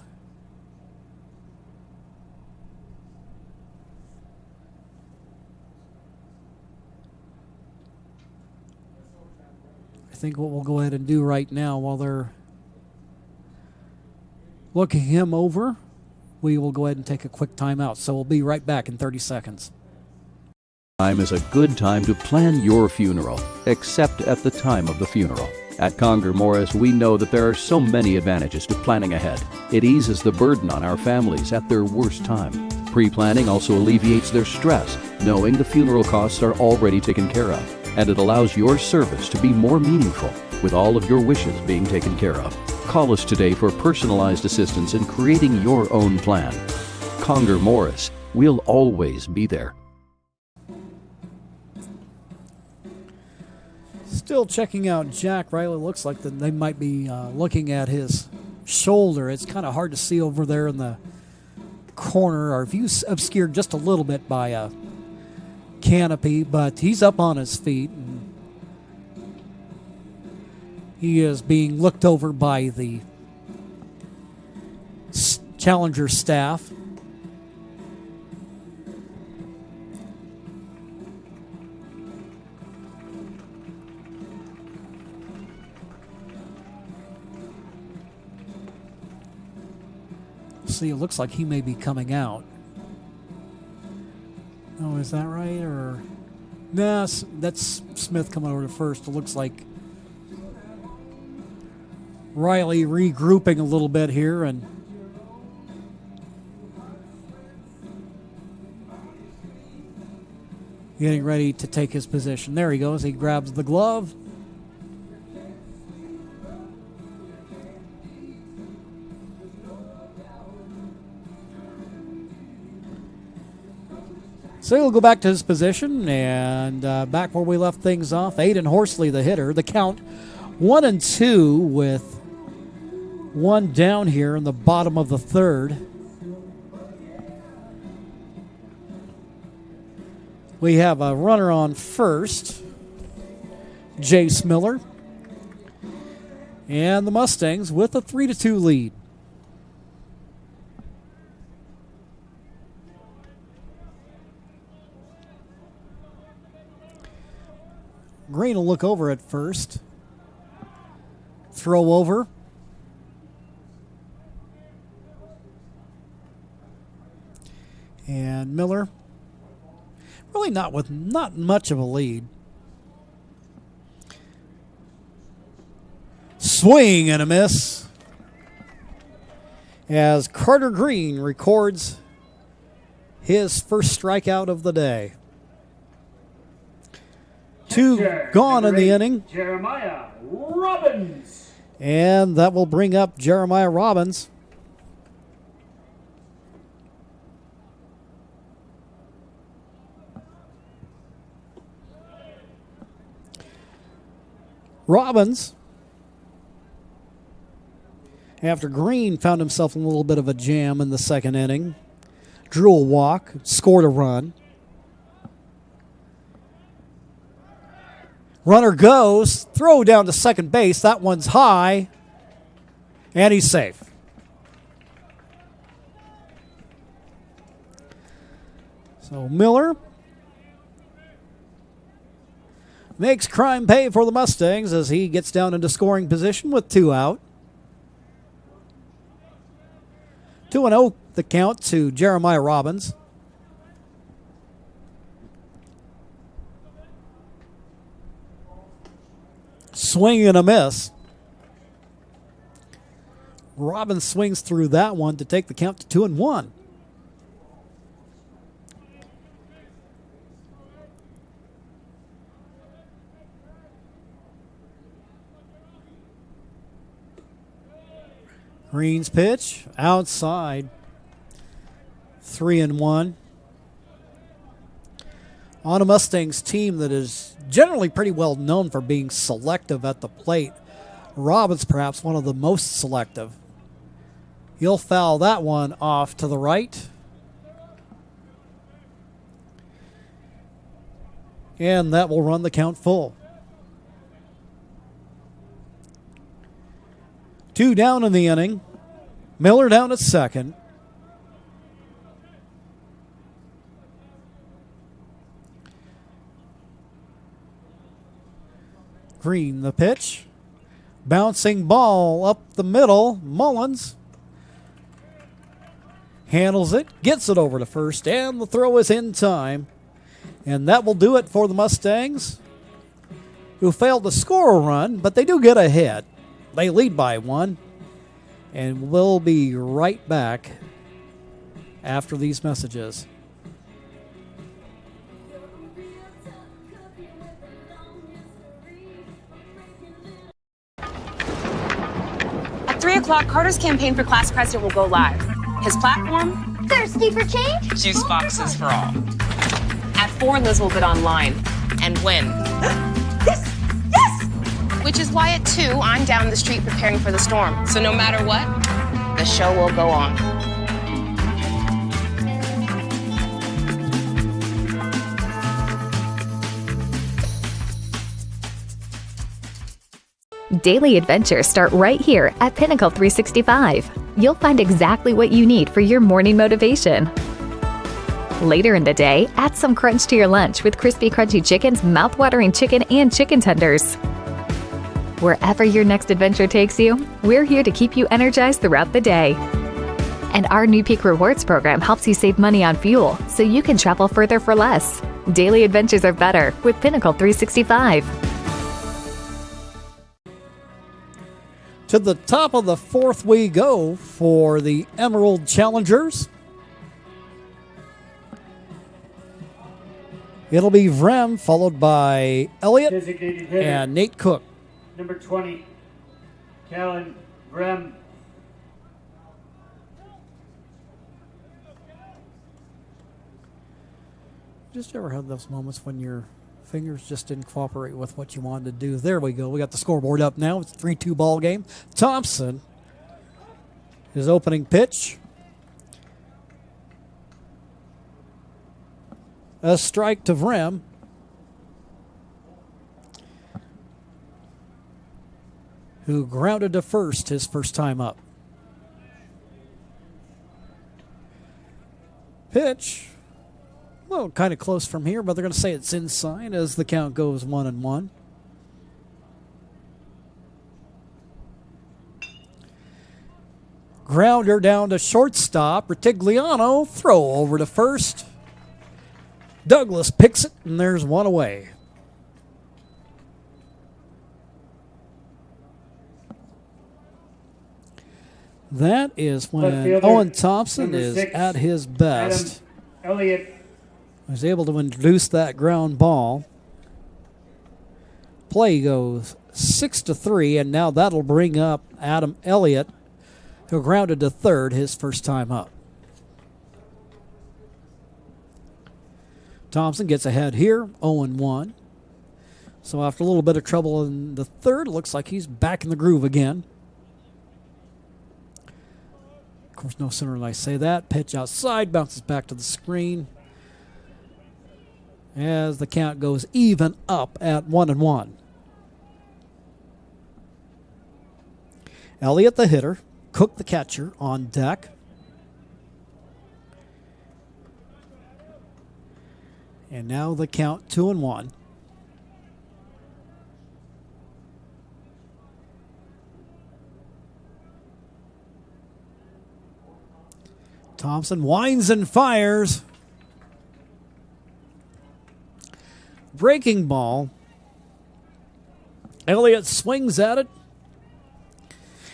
I think what we'll go ahead and do right now while they're looking him over, we will go ahead and take a quick timeout. So we'll be right back in 30 seconds. Time is a good time to plan your funeral, except at the time of the funeral. At Conger Morris, we know that there are so many advantages to planning ahead. It eases the burden on our families at their worst time. Pre-planning also alleviates their stress, knowing the funeral costs are already taken care of. And it allows your service to be more meaningful, with all of your wishes being taken care of. Call us today for personalized assistance in creating your own plan. Conger Morris, We'll always be there. Still checking out Jack Riley. Looks like they might be looking at his shoulder. It's kind of hard to see over there in the corner. Our view's obscured just a little bit by a canopy, but he's up on his feet. And he is being looked over by the Challenger staff. See, it looks like he may be coming out. Oh, is that right? Or nah, that's Smith coming over to first. It looks like Riley regrouping a little bit here and getting ready to take his position. There he goes. He grabs the glove. So he'll go back to his position, and back where we left things off, Aiden Horsley, the hitter. The count 1-2 with one down here in the bottom of the third. We have a runner on first, Jace Miller, and the Mustangs with a 3-2 lead. Green will look over at first. Throw over. And Miller, really not much of a lead. Swing and a miss as Carter Green records his first strikeout of the day. Two gone in the inning. Jeremiah Robbins. And that will bring up Jeremiah Robbins. Robbins, after Green found himself in a little bit of a jam in the second inning, drew a walk, scored a run. Runner goes, throw down to second base. That one's high, and he's safe. So Miller makes crime pay for the Mustangs as he gets down into scoring position with two out. 2-0 the count to Jeremiah Robbins. Swing and a miss. Robbins swings through that one to take the count to 2-1. Green's pitch outside. 3-1. On a Mustangs team that is generally pretty well known for being selective at the plate, Robbins perhaps one of the most selective. He'll foul that one off to the right. And that will run the count full. Two down in the inning. Miller down at second. Green the pitch. Bouncing ball up the middle. Mullins handles it, gets it over to first, and the throw is in time. And that will do it for the Mustangs, who failed to score a run, but they do get a hit. They lead by one, and we'll be right back after these messages. At 3 o'clock, Carter's campaign for class president will go live. His platform, Thirsty for change? Juice boxes for all. At 4, Liz will bid online and win. Yes! Yes! Which is why at 2, I'm down the street preparing for the storm. So no matter what, the show will go on. Daily adventures start right here at Pinnacle 365. You'll find exactly what you need for your morning motivation. Later in the day, add some crunch to your lunch with crispy, crunchy chickens, mouth-watering chicken, and chicken tenders. Wherever your next adventure takes you, we're here to keep you energized throughout the day. And our new Peak Rewards program helps you save money on fuel so you can travel further for less. Daily adventures are better with Pinnacle 365. To the top of the fourth we go for the Emerald Challengers. It'll be Vrem, followed by Elliott Designated hitter, and Nate Cook. number 20, Callan Vrem. Just ever had those moments when your fingers just didn't cooperate with what you wanted to do? There we go. We got the scoreboard up now. It's a 3-2 ball game. Thompson, his opening pitch. A strike to Vrem. Who grounded to first his first time up. Pitch. Well, kind of close from here, but they're going to say it's inside as the count goes 1-1. Grounder down to shortstop. Retigliano, throw over to first. Douglas picks it, and there's one away. That is when Owen Thompson is 6, at his best. Adam Elliott was able to induce that ground ball. Play goes 6-3, and now that'll bring up Adam Elliott, who grounded to third his first time up. Thompson gets ahead here, 0-1. So after a little bit of trouble in the third, it looks like he's back in the groove again. Of course, no sooner than I say that, pitch outside, bounces back to the screen as the count goes even up at 1-1. Elliott, the hitter, Cook, the catcher, on deck. And now the count 2-1. Thompson winds and fires. Breaking ball. Elliott swings at it.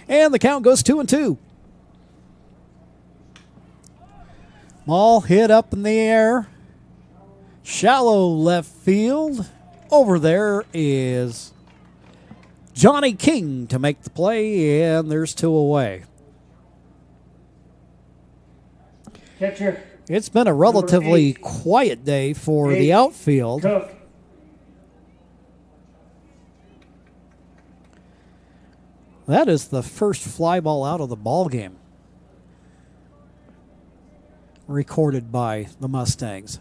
And the count goes 2-2. Ball hit up in the air. Shallow left field. Over there is Johnny King to make the play, and there's 2 away. catcher. It's been a relatively quiet day for the outfield. Cook. That is the first fly ball out of the ball game recorded by the Mustangs.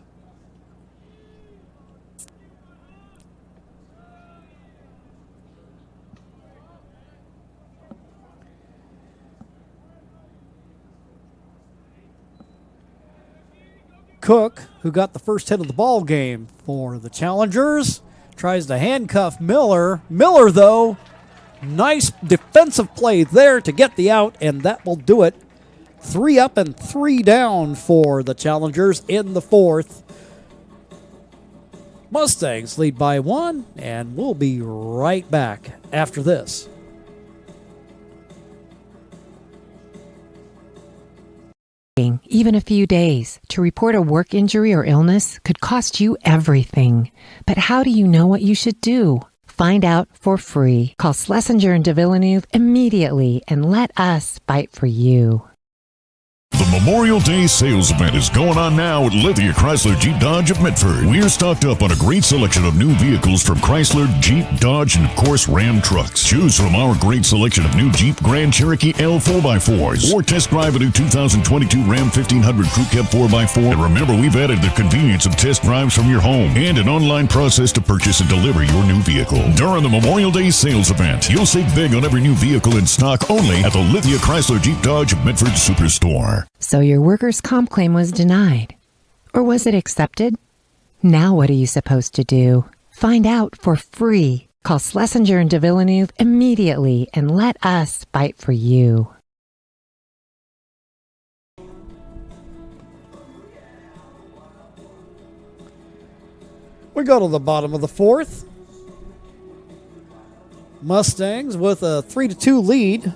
Cook, who got the first hit of the ball game for the Challengers, tries to handcuff Miller. Miller, though, nice defensive play there to get the out, and that will do it. 3 up and 3 down for the Challengers in the fourth. Mustangs lead by 1, and we'll be right back after this. Even a few days to report a work injury or illness could cost you everything. But how do you know what you should do? Find out for free. Call Schlesinger and de Villeneuve immediately and let us fight for you. The The Memorial Day sales event is going on now at Lithia Chrysler Jeep Dodge of Medford. We're stocked up on a great selection of new vehicles from Chrysler, Jeep, Dodge, and of course Ram trucks. Choose from our great selection of new Jeep Grand Cherokee L 4x4s or test drive a new 2022 Ram 1500 Crew Cab 4x4. And remember, we've added the convenience of test drives from your home and an online process to purchase and deliver your new vehicle. During the Memorial Day sales event, you'll save big on every new vehicle in stock only at the Lithia Chrysler Jeep Dodge of Medford Superstore. So your workers' comp claim was denied. Or was it accepted? Now what are you supposed to do? Find out for free. Call Schlesinger and de Villeneuve immediately and let us fight for you. We go to the bottom of the fourth. Mustangs with a 3-2 lead.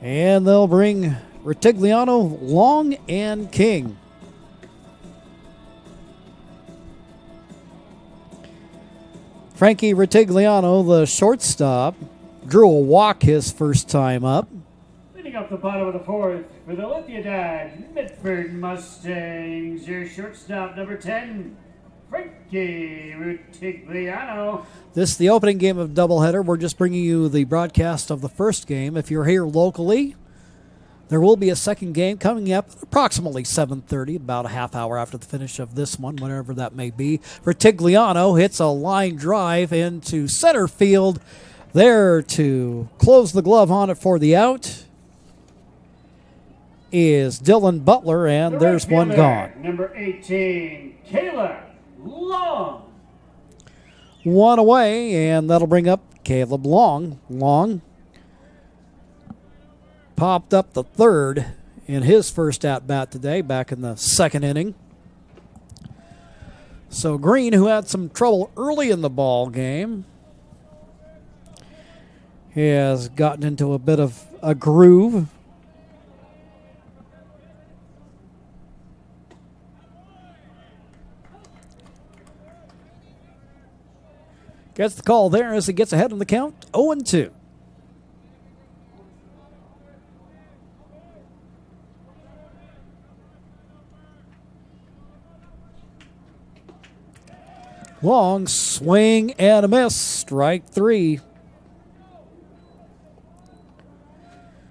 And they'll bring Retigliano, Long, and King. Frankie Retigliano, the shortstop, drew a walk his first time up. Leading up the bottom of the fourth for the Lithia Dodge Medford Mustangs, your shortstop number 10, Frankie Retigliano. This is the opening game of doubleheader. We're just bringing you the broadcast of the first game. If you're here locally, there will be a second game coming up approximately 7:30, about a half hour after the finish of this one, whatever that may be. Retigliano hits a line drive into center field. There to close the glove on it for the out is Dylan Butler, and there's one gone. Number 18, Caleb Long. One away, and that'll bring up Caleb Long. Long popped up the third in his first at-bat today, back in the second inning. So Green, who had some trouble early in the ball game, has gotten into a bit of a groove. Gets the call there as he gets ahead in the count, 0-2. Long swing and a miss, strike three.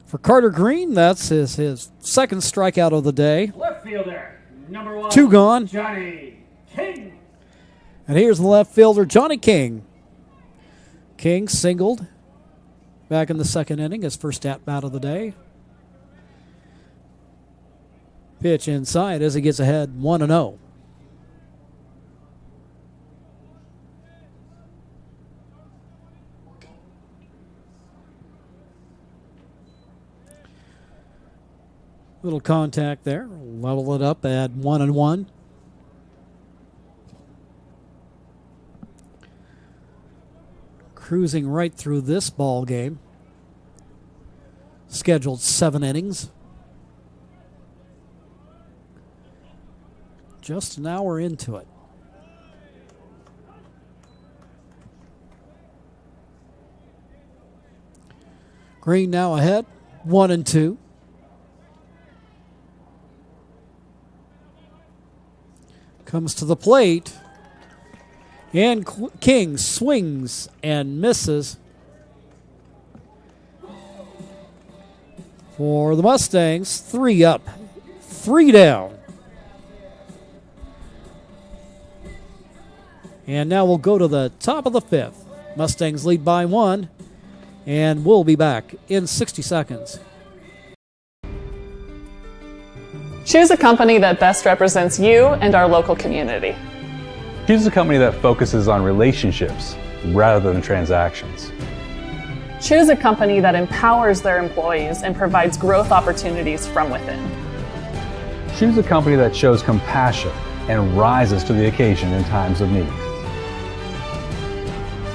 For Carter Green, that's his second strikeout of the day. Left fielder, number 1, two gone. Johnny King. And here's the left fielder, Johnny King. King singled back in the second inning, his first at-bat of the day. Pitch inside as he gets ahead 1-0. Little contact there. Level it up at 1-1. Cruising right through this ball game. Scheduled 7 innings. Just an hour into it. Green now ahead, 1-2. Comes to the plate. And King swings and misses. For the Mustangs, 3 up, 3 down. And now we'll go to the top of the 5th. Mustangs lead by 1, and we'll be back in 60 seconds. Choose a company that best represents you and our local community. Choose a company that focuses on relationships rather than transactions. Choose a company that empowers their employees and provides growth opportunities from within. Choose a company that shows compassion and rises to the occasion in times of need.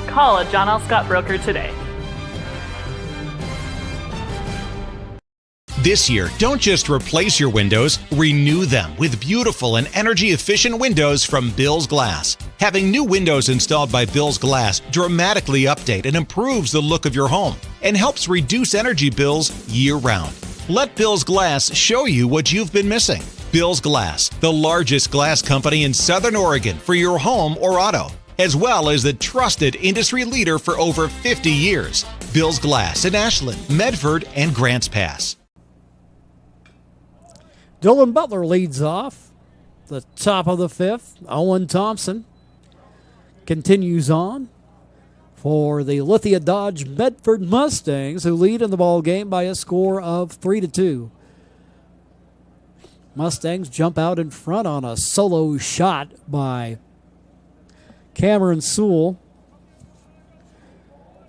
Call a John L. Scott broker today. This year, don't just replace your windows, renew them with beautiful and energy-efficient windows from Bill's Glass. Having new windows installed by Bill's Glass dramatically update and improves the look of your home and helps reduce energy bills year-round. Let Bill's Glass show you what you've been missing. Bill's Glass, the largest glass company in Southern Oregon for your home or auto, as well as the trusted industry leader for over 50 years. Bill's Glass in Ashland, Medford, and Grants Pass. Dylan Butler leads off the top of the fifth. Owen Thompson continues on for the Lithia Dodge Medford Mustangs, who lead in the ball game by a score of 3-2. Mustangs jump out in front on a solo shot by Cameron Sewell,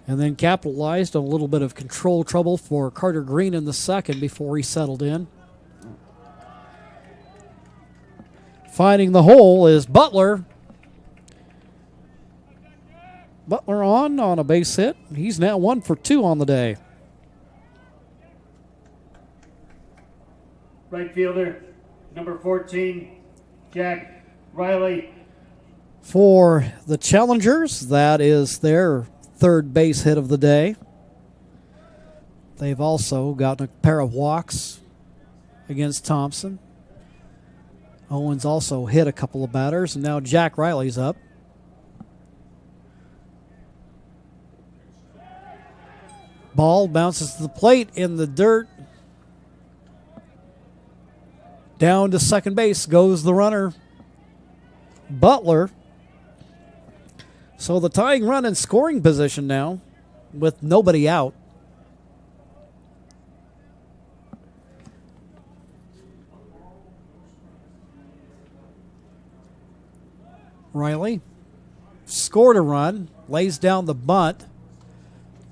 and then capitalized on a little bit of control trouble for Carter Green in the second before he settled in. Finding the hole is Butler. Butler on a base hit. He's now 1 for 2 on the day. Right fielder, number 14, Jack Riley. For the Challengers, that is their third base hit of the day. They've also gotten a pair of walks against Thompson. Owens also hit a couple of batters, and now Jack Riley's up. Ball bounces to the plate in the dirt. Down to second base goes the runner, Butler. So the tying run in scoring position now with nobody out. Riley scored a run, lays down the bunt.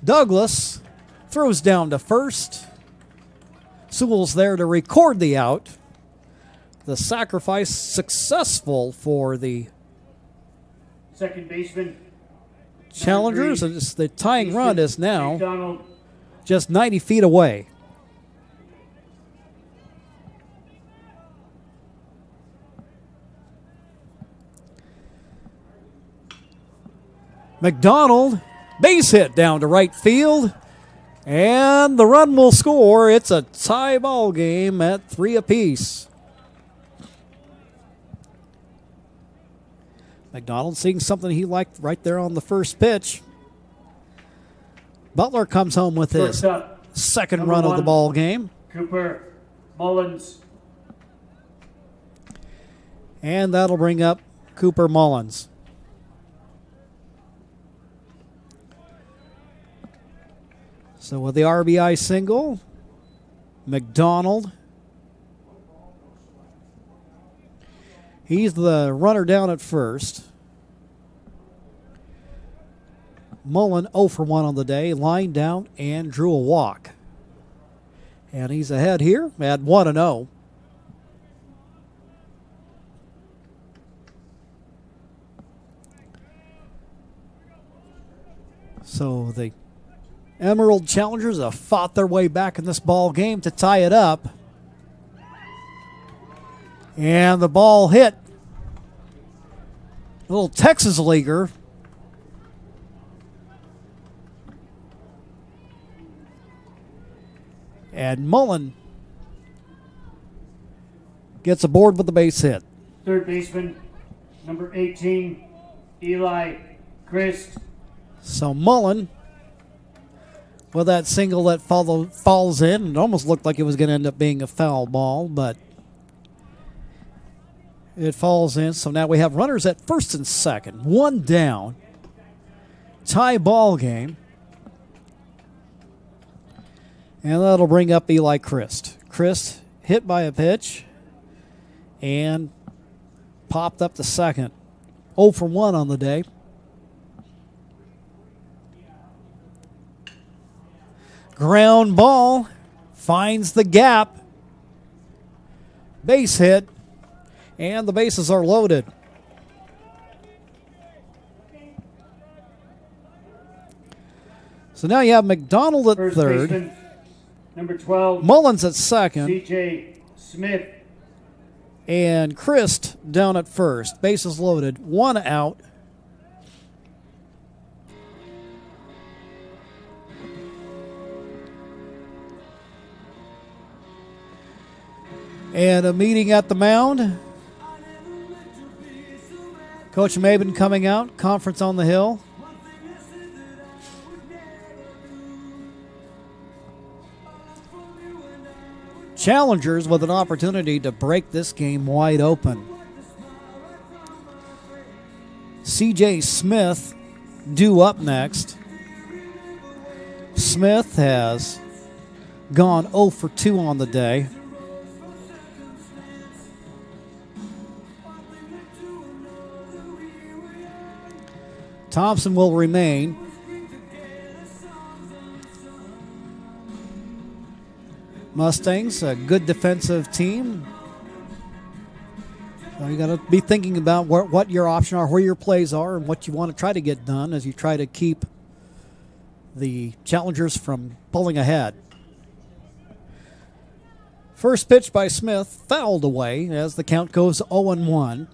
Douglas throws down to first. Sewell's there to record the out. The sacrifice successful for the second baseman. Challengers. The tying run is now McDonald. just 90 feet away. McDonald, base hit down to right field, and the run will score. It's a tie ball game at 3 apiece. McDonald seeing something he liked right there on the first pitch. Butler comes home with his second run of the ball game. Cooper Mullins. And that'll bring up Cooper Mullins. So with the RBI single, McDonald, he's the runner down at first. Mullen 0 for 1 on the day, lined down and drew a walk. And he's ahead here at 1-0. So the Emerald Challengers have fought their way back in this ball game to tie it up. And the ball hit a little Texas leaguer. And Mullen gets aboard with the base hit. Third baseman, number 18, Eli Christ. So Mullen, with that single that falls in, it almost looked like it was going to end up being a foul ball, but it falls in. So now we have runners at first and second, one down. Tie ball game. And that'll bring up Eli Christ. Christ hit by a pitch and popped up to second. 0 for 1 on the day. Ground ball finds the gap. Base hit. And the bases are loaded. So now you have McDonald at First third. baseman, number 12, Mullins at second. C.J. Smith. And Christ down at first. Bases loaded. One out. And a meeting at the mound. Coach Maben coming out, conference on the hill. Challengers with an opportunity to break this game wide open. C.J. Smith due up next. Smith has gone 0 for 2 on the day. Thompson will remain. Mustangs, a good defensive team. So you got to be thinking about what your options are, where your plays are, and what you want to try to get done as you try to keep the challengers from pulling ahead. First pitch by Smith, fouled away as the count goes 0-1.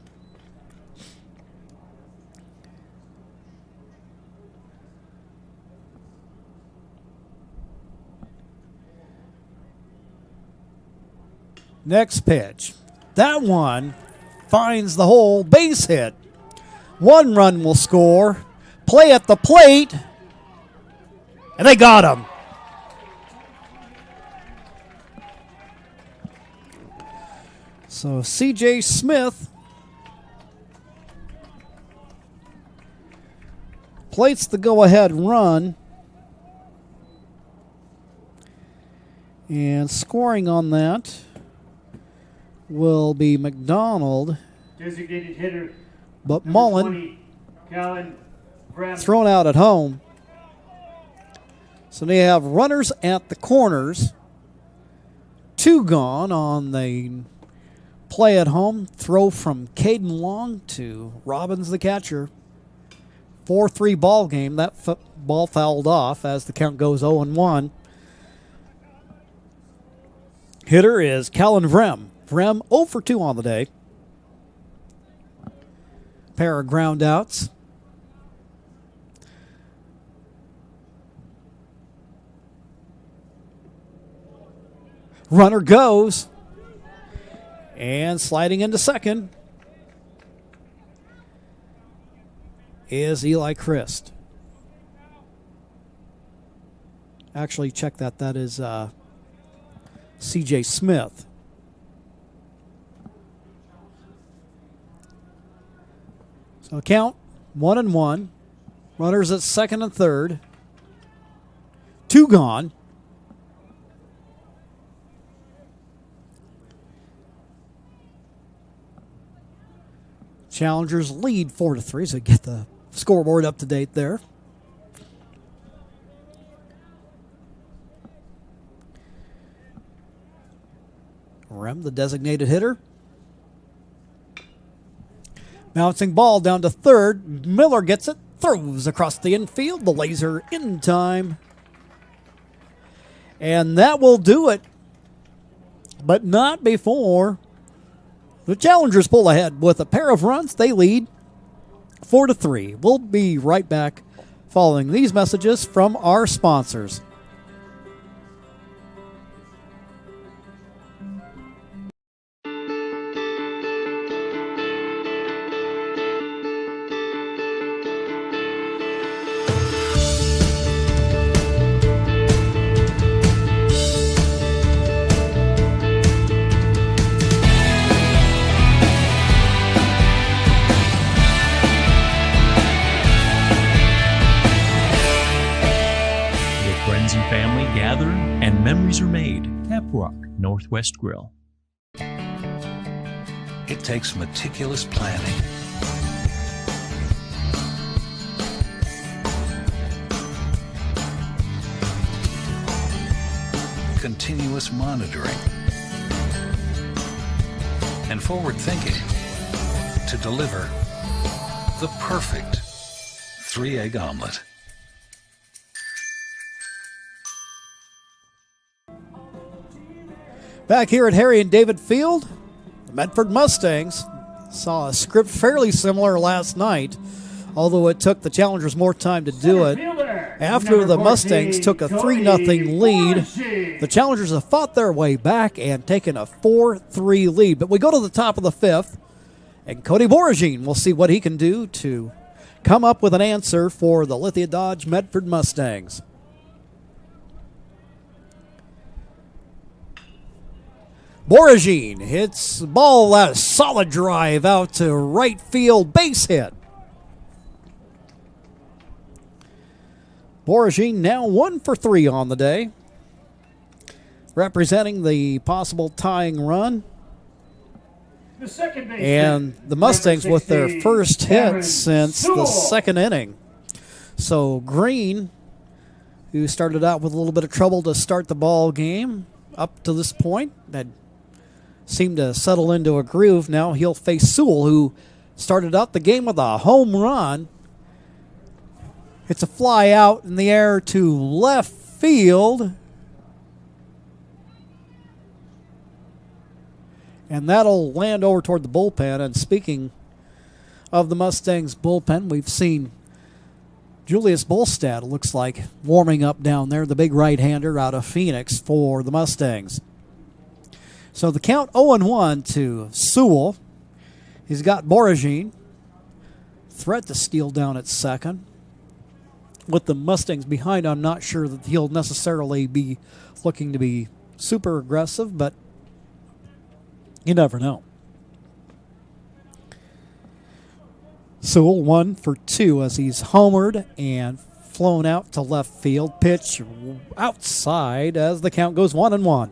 Next pitch. That one finds the hole, base hit. 1 run will score. Play at the plate. And they got him. So C.J. Smith plates the go-ahead run. And scoring on that will be McDonald. Designated hitter. But Mullen 20, thrown out at home. So they have runners at the corners. 2 gone on the play at home. Throw from Caden Long to Robbins, the catcher. 4-3 ball game. That ball fouled off as the count goes 0-1. Hitter is Callan Vrem. Vrem 0 for 2 on the day. Pair of ground outs. Runner goes. And sliding into second is Eli Christ. Actually, check that. That is C.J. Smith. So count 1-1. Runners at second and third. 2 gone. Challengers lead 4-3, so get the scoreboard up to date there. Rem, the designated hitter. Bouncing ball down to third. Miller gets it, throws across the infield. The laser in time. And that will do it. But not before the Challengers pull ahead with a pair of runs. They lead 4-3. We'll be right back following these messages from our sponsors. Memories are made. Tap Rock Northwest Grill. It takes meticulous planning, continuous monitoring, and forward thinking to deliver the perfect 3-egg omelet. Back here at Harry and David Field, the Medford Mustangs saw a script fairly similar last night, although it took the Challengers more time to do it. After the Mustangs took a 3-0 lead, the Challengers have fought their way back and taken a 4-3 lead. But we go to the top of the fifth, and Cody Boragine will see what he can do to come up with an answer for the Lithia Dodge Medford Mustangs. Boragine hits the ball, a solid drive out to right field, base hit. Boragine now 1 for 3 on the day, representing the possible tying run. The second baseman, and the Mustangs with their first hit since the second inning. So Green, who started out with a little bit of trouble to start the ball game up to this point, had seemed to settle into a groove. Now he'll face Sewell, who started out the game with a home run. It's a fly out in the air to left field. And that'll land over toward the bullpen. And speaking of the Mustangs bullpen, we've seen Julius Bolstad, looks like, warming up down there, the big right-hander out of Phoenix for the Mustangs. So the count 0-1 to Sewell. He's got Boragine. Threat to steal down at second. With the Mustangs behind, I'm not sure that he'll necessarily be looking to be super aggressive, but you never know. Sewell 1 for 2 as he's homered and flown out to left field. Pitch outside as the count goes 1-1.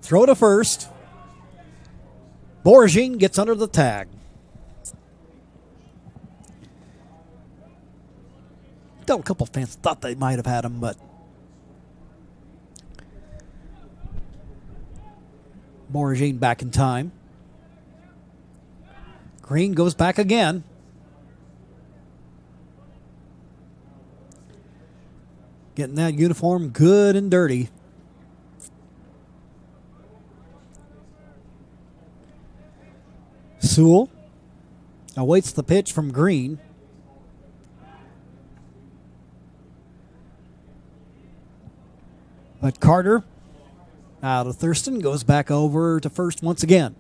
Throw to first. Boragine gets under the tag. Still, a couple fans thought they might have had him, but Boragine back in time. Green goes back again. Getting that uniform good and dirty. Sewell awaits the pitch from Green. But Carter, out of Thurston, goes back over to first once again.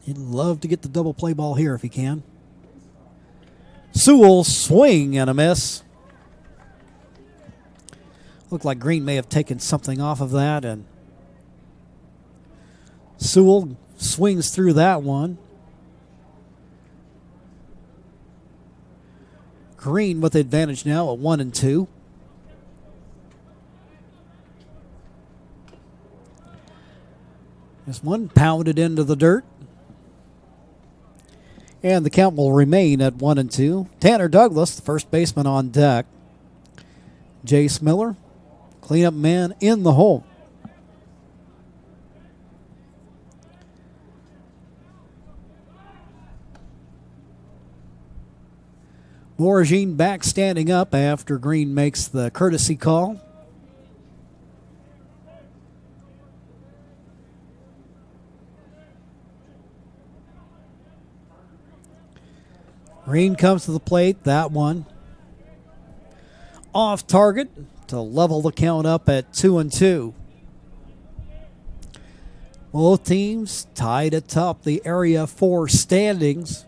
He'd love to get the double play ball here if he can. Sewell, swing and a miss. Looked like Green may have taken something off of that, and Sewell swings through that one. Green with the advantage now at 1-2. This one pounded into the dirt. And the count will remain at 1-2. Tanner Douglas, the first baseman, on deck. Jace Miller, cleanup man in the hole. Boragine back standing up after Green makes the courtesy call. Green comes to the plate, that one off target to level the count up at 2-2. Both teams tied atop the Area 4 standings.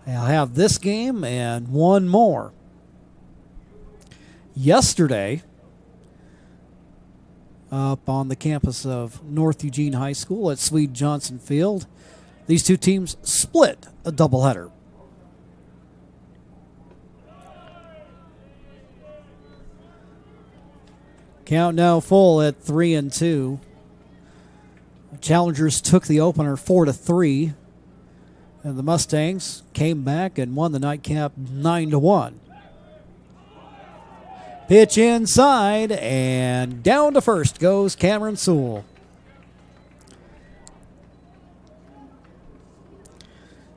They'll have this game and one more. Yesterday, up on the campus of North Eugene High School at Swede Johnson Field, these two teams split a doubleheader. Count now full at 3-2. Challengers took the opener 4-3. And the Mustangs came back and won the nightcap 9-1. Pitch inside, and down to first goes Cameron Sewell.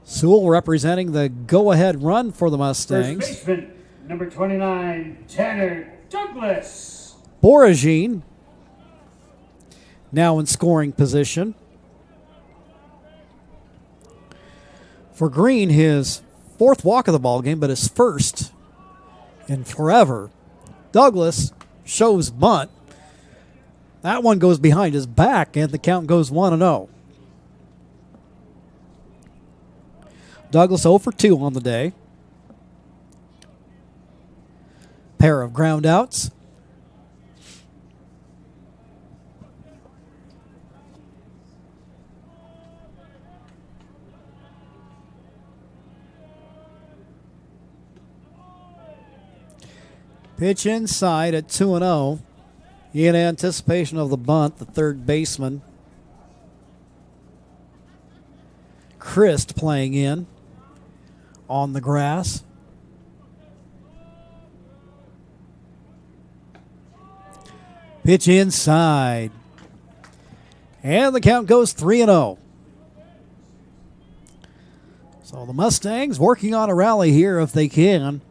Sewell representing the go-ahead run for the Mustangs. First baseman, number 29, Tanner Douglas. Eugene now in scoring position. For Green, his fourth walk of the ball game, but his first in forever. Douglas shows bunt. That one goes behind his back, and the count goes 1-0. Douglas 0 for 2 on the day. Pair of ground outs. Pitch inside at 2-0. In anticipation of the bunt, the third baseman, Christ, playing in on the grass. Pitch inside. And the count goes 3-0. So the Mustangs working on a rally here if they can.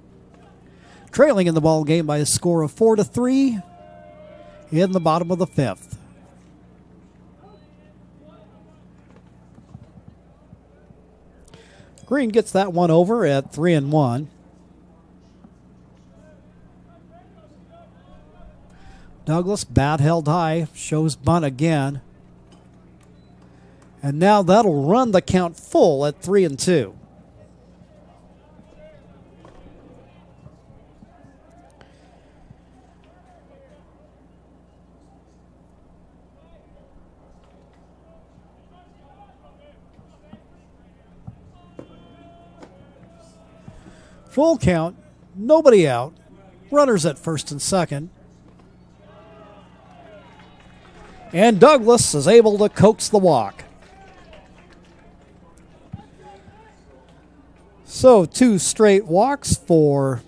Trailing in the ball game by a score of 4-3 in the bottom of the fifth. Green gets that one over at 3-1. Douglas, bat held high, shows bunt again. And now that'll run the count full at 3-2. Full count, nobody out, runners at first and second. And Douglas is able to coax the walk. So 2 straight walks for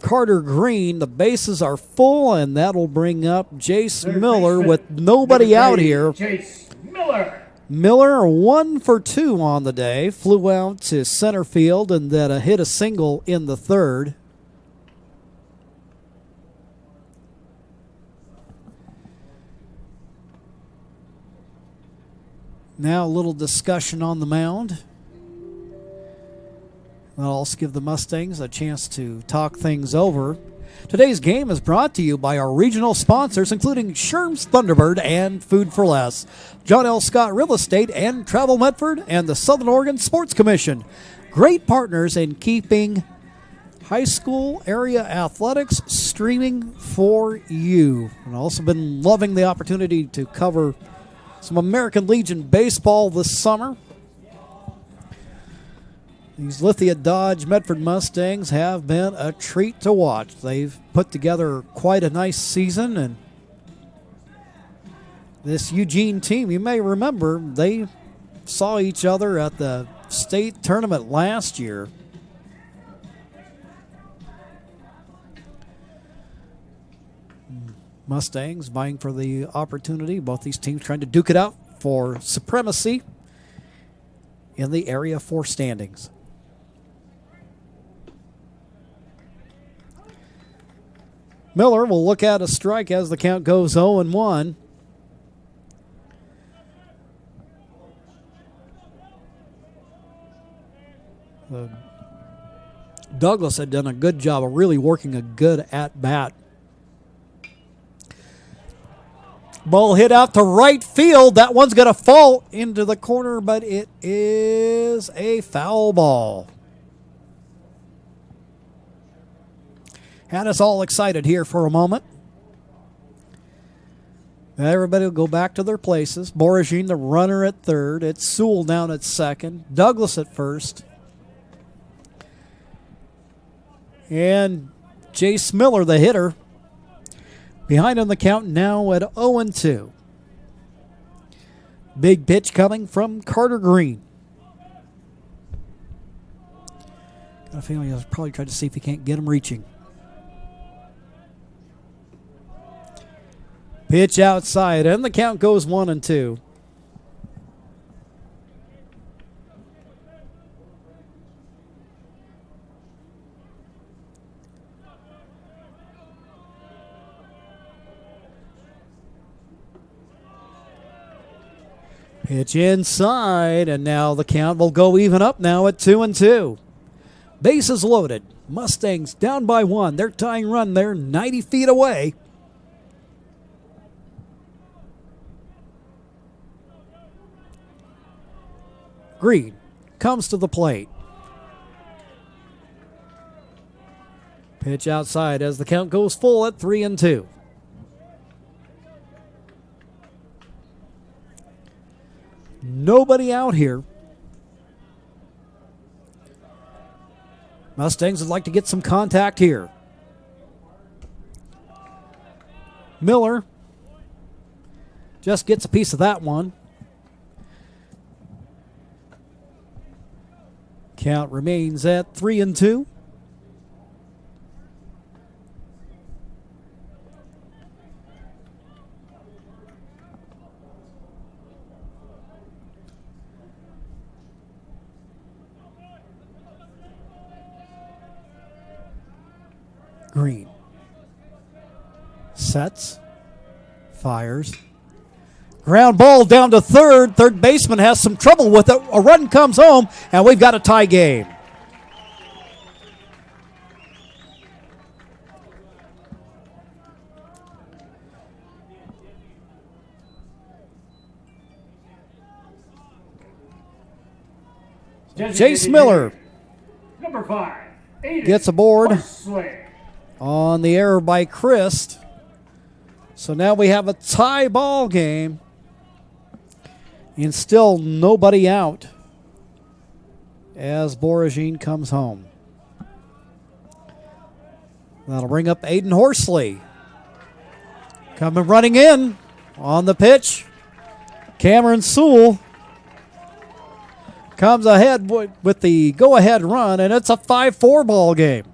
Carter Green. The bases are full, and that'll bring up Jace Miller with nobody out here. Jace Miller. Miller 1 for 2 on the day. Flew out to center field and then hit a single in the third. Now a little discussion on the mound. That'll also give the Mustangs a chance to talk things over. Today's game is brought to you by our regional sponsors, including Sherm's Thunderbird and Food for Less, John L. Scott Real Estate and Travel Medford, and the Southern Oregon Sports Commission. Great partners in keeping high school area athletics streaming for you. And also been loving the opportunity to cover some American Legion baseball this summer. These Lithia Dodge Medford Mustangs have been a treat to watch. They've put together quite a nice season, and this Eugene team, you may remember, they saw each other at the state tournament last year. Mustangs vying for the opportunity. Both these teams trying to duke it out for supremacy in the Area 4 standings. Miller will look at a strike as the count goes 0-1. Douglas had done a good job of really working a good at-bat. Ball hit out to right field. That one's going to fall into the corner, but it is a foul ball. Had us all excited here for a moment. Everybody will go back to their places. Eugene, the runner, at third. It's Sewell down at second. Douglas at first. And Jace Miller, the hitter, behind on the count now at 0-2. Big pitch coming from Carter Green. Got a feeling he'll probably try to see if he can't get him reaching. Pitch outside, and the count goes 1-2. Pitch inside, and now the count will go even up now at 2-2. Bases loaded. Mustangs down by 1. They're tying run there 90 feet away. Green comes to the plate. Pitch outside as the count goes full at 3-2. Nobody out here. Mustangs would like to get some contact here. Miller just gets a piece of that one. Count remains at 3-2. Green sets, fires. Ground ball down to third. Third baseman has some trouble with it. A run comes home, and we've got a tie game. Jace Miller Number 5 gets aboard on the error by Christ. So now we have a tie ball game. And still nobody out as Eugene comes home. That'll bring up Aiden Horsley. Coming running in on the pitch. Cameron Sewell comes ahead with the go-ahead run, and it's a 5-4 ball game.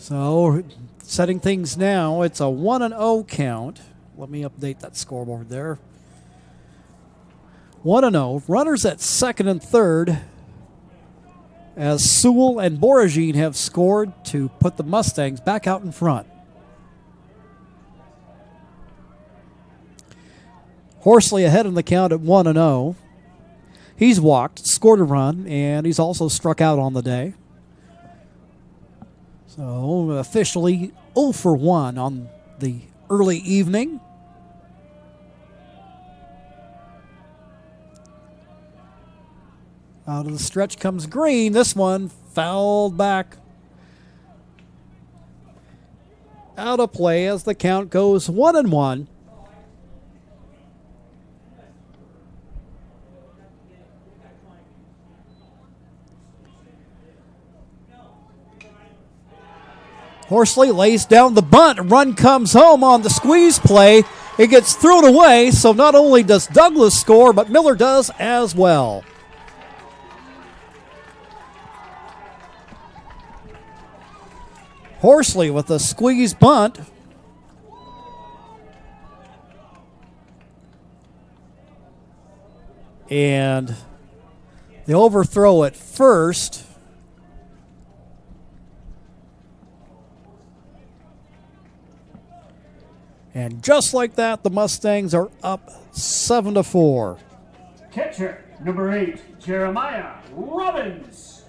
So, setting things now, it's a 1-0 count. Let me update that scoreboard there. 1-0. Runners at second and third as Sewell and Eugene have scored to put the Mustangs back out in front. Horsley ahead in the count at 1-0. He's walked, scored a run, and he's also struck out on the day. So officially 0 for 1 on the early evening. Out of the stretch comes Green. This one fouled back. Out of play as the count goes 1-1. Horsley lays down the bunt. A run comes home on the squeeze play. It gets thrown away, so not only does Douglas score, but Miller does as well. Horsley with a squeeze bunt. And the overthrow at first. And just like that, the Mustangs are up 7-4. Catcher, number 8, Jeremiah Robbins.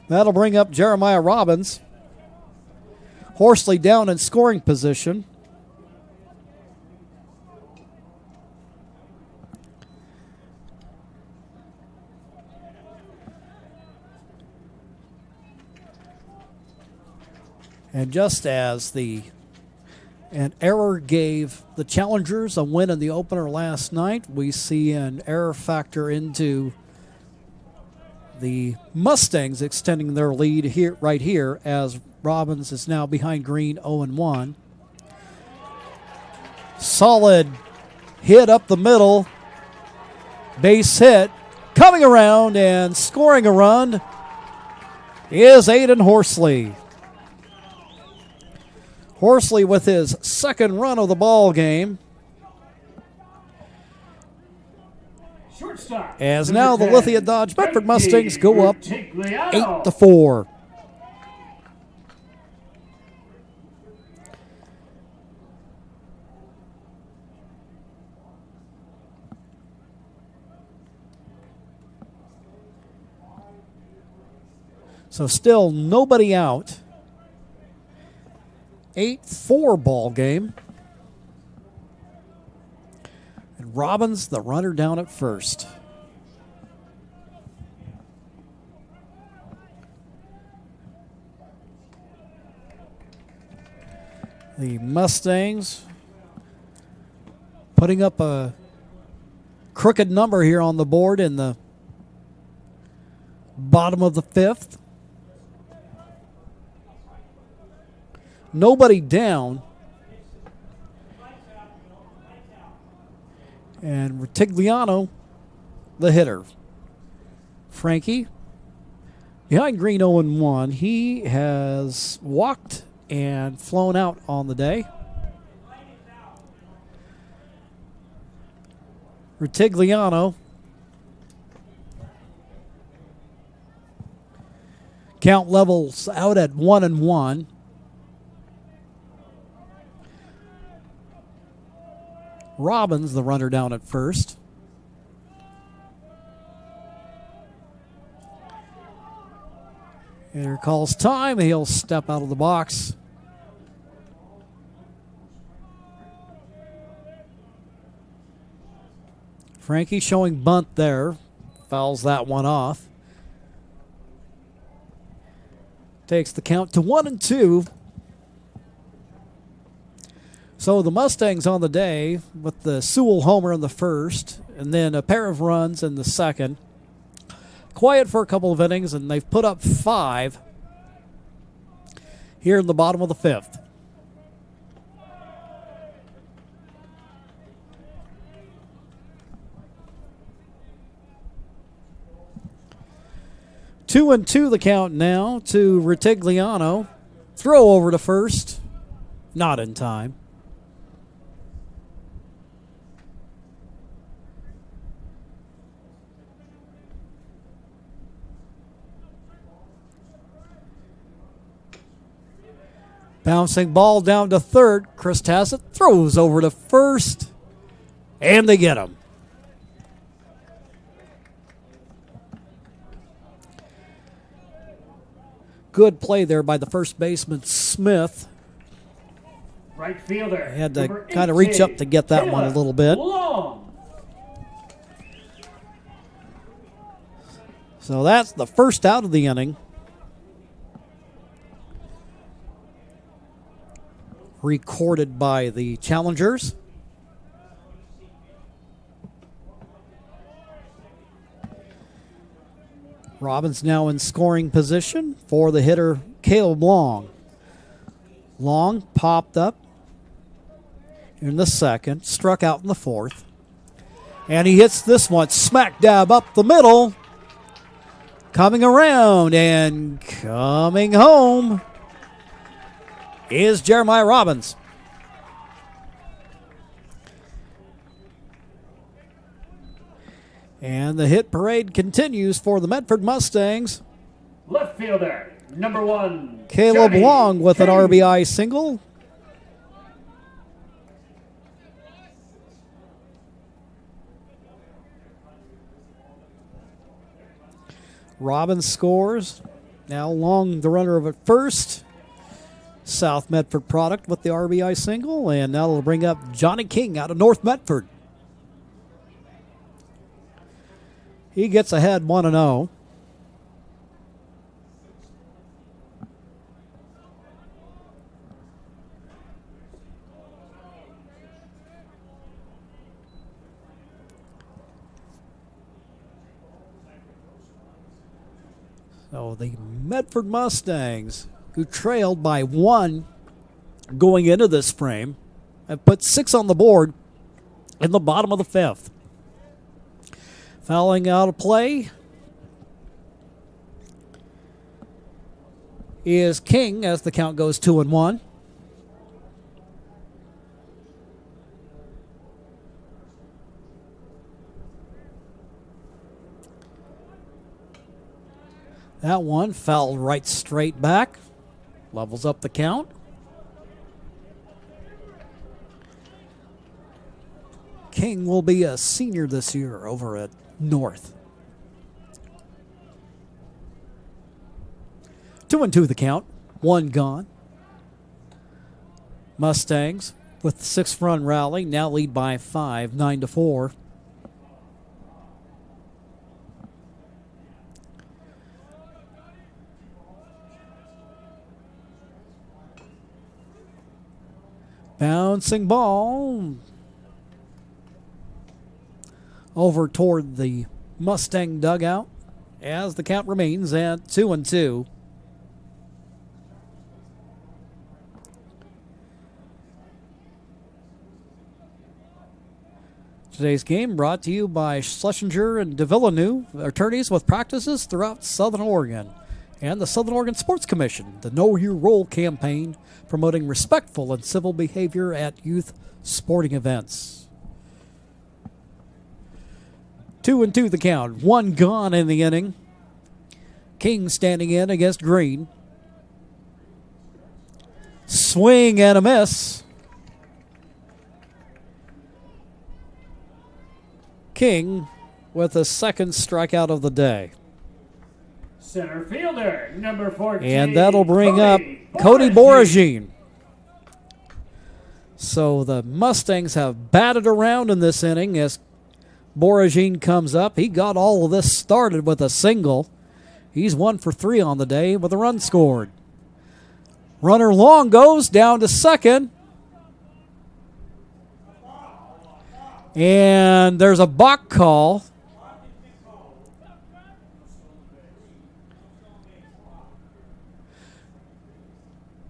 That'll bring up Jeremiah Robbins. Horsley down in scoring position. And just as an error gave the Challengers a win in the opener last night, we see an error factor into the Mustangs extending their lead here, right here, as Robbins is now behind Green 0-1. Solid hit up the middle. Base hit. Coming around and scoring a run is Aiden Horsley. Horsley with his second run of the ball game. As now the Lithia Dodge Medford Mustangs go up 8-4. So still nobody out. 8-4 ball game. And Robbins, the runner down at first. The Mustangs putting up a crooked number here on the board in the bottom of the fifth. Nobody down. And Retigliano, the hitter. Frankie, behind green 0-1. He has walked and flown out on the day. Retigliano count levels out at 1-1. Robbins, the runner down at first. Hitter calls time. He'll step out of the box. Frankie showing bunt there. Fouls that one off. Takes the count to 1-2. So the Mustangs on the day with the Sewell homer in the first and then a pair of runs in the second. Quiet for a couple of innings, and they've put up 5 here in the bottom of the fifth. Two and two the count now to Retigliano. Throw over to first. Not in time. Bouncing ball down to third. Chris Tassett throws over to first. And they get him. Good play there by the first baseman, Smith. Right fielder. Had to kind of reach up to get that one a little bit. So that's the first out of the inning. Recorded by the challengers. Robbins now in scoring position for the hitter, Caleb Long. Long popped up in the second, struck out in the fourth. And he hits this one smack dab up the middle. Coming around and coming home is Jeremiah Robbins. And the hit parade continues for the Medford Mustangs. Left fielder, number 1, Caleb Johnny Long with an King. RBI single. Robbins scores. Now Long, the runner of at first. South Medford product with the RBI single. And now it'll bring up Johnny King out of North Medford. He gets ahead 1-0. So the Medford Mustangs, who trailed by 1 going into this frame, have put 6 on the board in the bottom of the fifth. Fouling out of play. is King as the count goes 2-1. That one fouled right straight back. Levels up the count. King will be a senior this year over at North. 2-2 the count. One gone. Mustangs with the 6th-run rally now lead by 5, 9-4. Bouncing ball over toward the Mustang dugout as the count remains at 2-2. Today's game brought to you by Schlesinger and DeVilleneuve, attorneys with practices throughout Southern Oregon, and the Southern Oregon Sports Commission, the Know Your Role campaign, promoting respectful and civil behavior at youth sporting events. 2-2 the count. One gone in the inning. King standing in against Green. Swing and a miss. King with a second strikeout of the day. Center fielder, number 14. And that'll bring up Cody Boragine. So the Mustangs have batted around in this inning as Boragine comes up. He got all of this started with a single. He's 1 for 3 on the day with a run scored. Runner long goes down to second. And there's a balk call.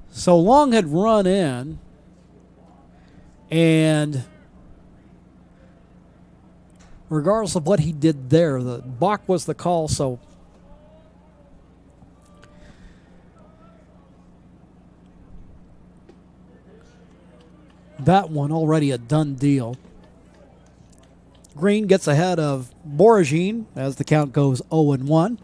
So Long had run in, and regardless of what he did there, the balk was the call, so that one already a done deal. Green gets ahead of Boragine as the count goes 0-1.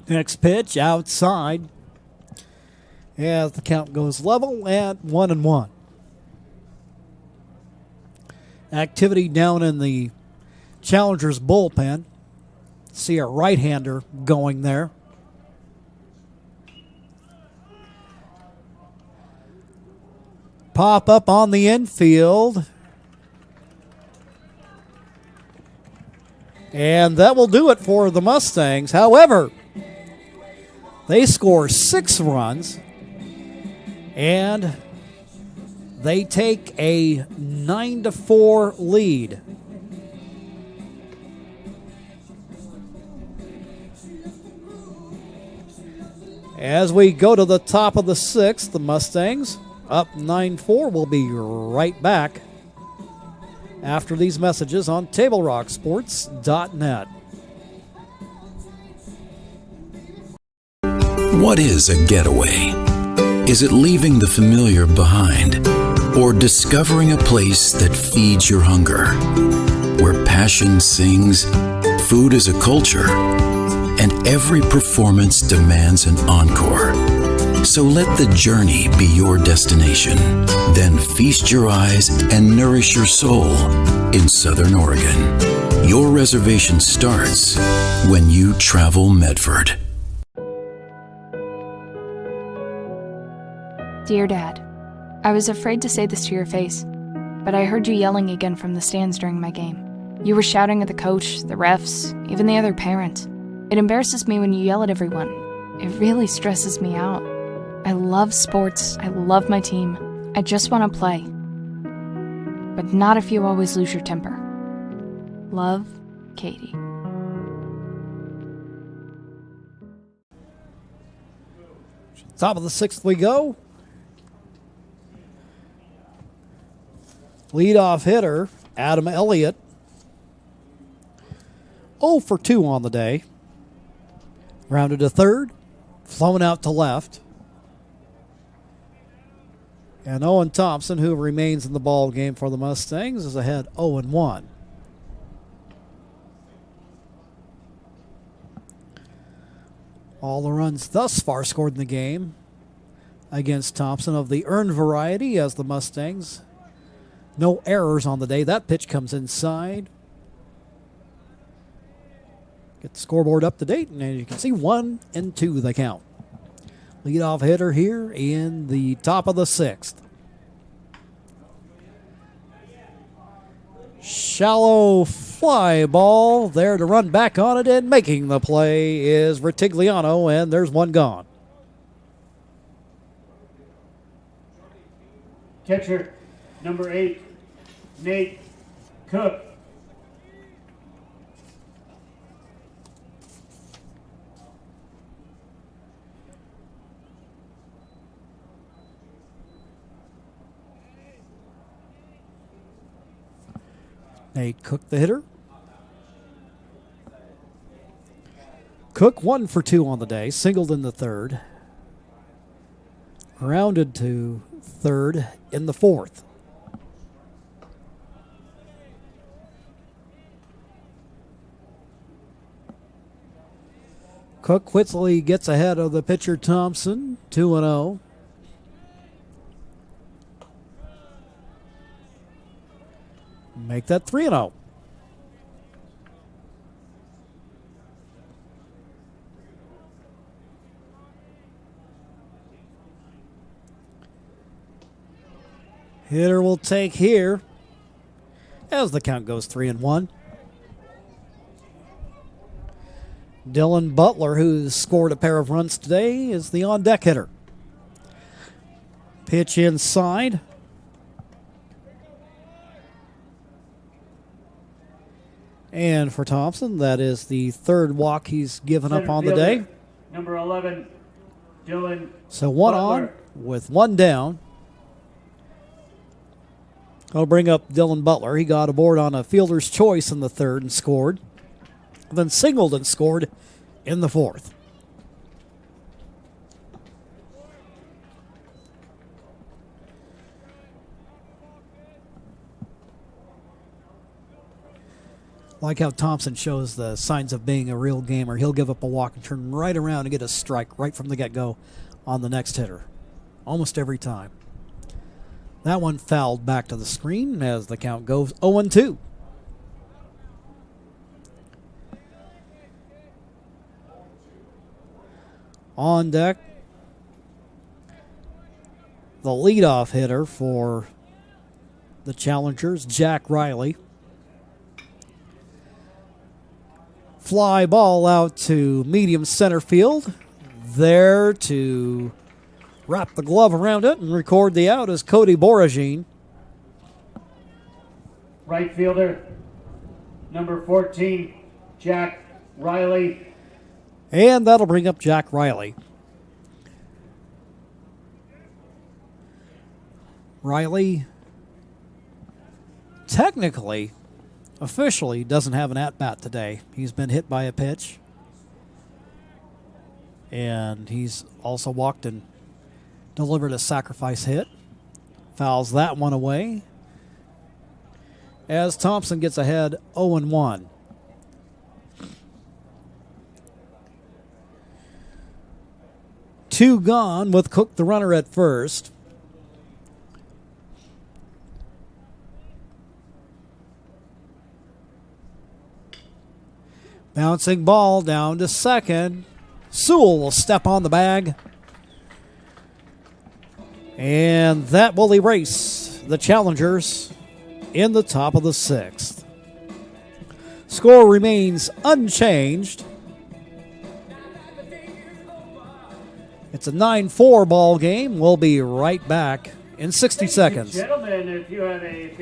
Next pitch outside as the count goes level at 1-1. Activity down in the Challengers bullpen. See a right-hander going there. Pop up on the infield. And that will do it for the Mustangs. However, they score 6 runs, and they take a 9-4 lead. As we go to the top of the 6th, the Mustangs up 9-4. We'll be right back after these messages on TableRockSports.net. What is a getaway? Is it leaving the familiar behind, or discovering a place that feeds your hunger, where passion sings, food is a culture, and every performance demands an encore? So let the journey be your destination. Then feast your eyes and nourish your soul in Southern Oregon. Your reservation starts when you travel Medford. Dear Dad, I was afraid to say this to your face, but I heard you yelling again from the stands during my game. You were shouting at the coach, the refs, even the other parents. It embarrasses me when you yell at everyone. It really stresses me out. I love sports, I love my team. I just want to play. But not if you always lose your temper. Love, Katie. Top of the 6th we go. Leadoff hitter, Adam Elliott. 0 for 2 on the day. Rounded to third, flown out to left. And Owen Thompson, who remains in the ball game for the Mustangs, is ahead 0-1. All the runs thus far scored in the game against Thompson of the earned variety as the Mustangs. No errors on the day. That pitch comes inside. Get the scoreboard up to date, and as you can see, 1-2 the count. Leadoff hitter here in the top of the 6th. Shallow fly ball there to run back on it, and making the play is Ritigliano, and there's one gone. Catcher, number 8, Nate Cook. Nate Cook, the hitter. Cook 1 for 2 on the day, singled in the third. Grounded to third in the fourth. Cook quickly gets ahead of the pitcher Thompson, 2-0. Make that 3-0. Hitter will take here as the count goes 3-1. Dylan Butler, who's scored a pair of runs today, is the on-deck hitter. Pitch inside. And for Thompson, that is the third walk he's given up on the day. Number 11, Dylan So one Butler. on with one down. I'll bring up Dylan Butler. He got aboard on a fielder's choice in the third and scored. Then singled and scored in the fourth. Like how Thompson shows the signs of being a real gamer. He'll give up a walk and turn right around and get a strike right from the get-go on the next hitter. Almost every time. That one fouled back to the screen as the count goes 0-2. On deck, the leadoff hitter for the Challengers, Jack Riley. Fly ball out to medium center field. There to wrap the glove around it and record the out is Cody Boragine. Right fielder, number 14, Jack Riley. And that'll bring up Jack Riley. Riley technically, officially, doesn't have an at-bat today. He's been hit by a pitch. And he's also walked and delivered a sacrifice hit. Fouls that one away. As Thompson gets ahead 0-1. Two gone with Cook the runner at first. Bouncing ball down to second. Sewell will step on the bag. And that will erase the Challengers in the top of the 6th. Score remains unchanged. It's a 9-4 ball game. We'll be right back in 60 seconds. Gentlemen, if you have a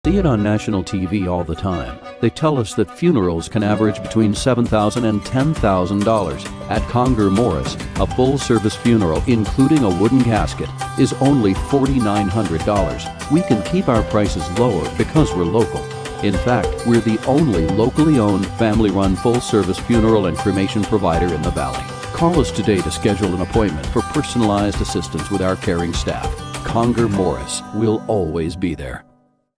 See it on national TV all the time. They tell us that funerals can average between $7,000 and $10,000. At Conger Morris, a full-service funeral, including a wooden casket, is only $4,900. We can keep our prices lower because we're local. In fact, we're the only locally owned, family-run, full-service funeral and cremation provider in the Valley. Call us today to schedule an appointment for personalized assistance with our caring staff. Conger Morris will always be there.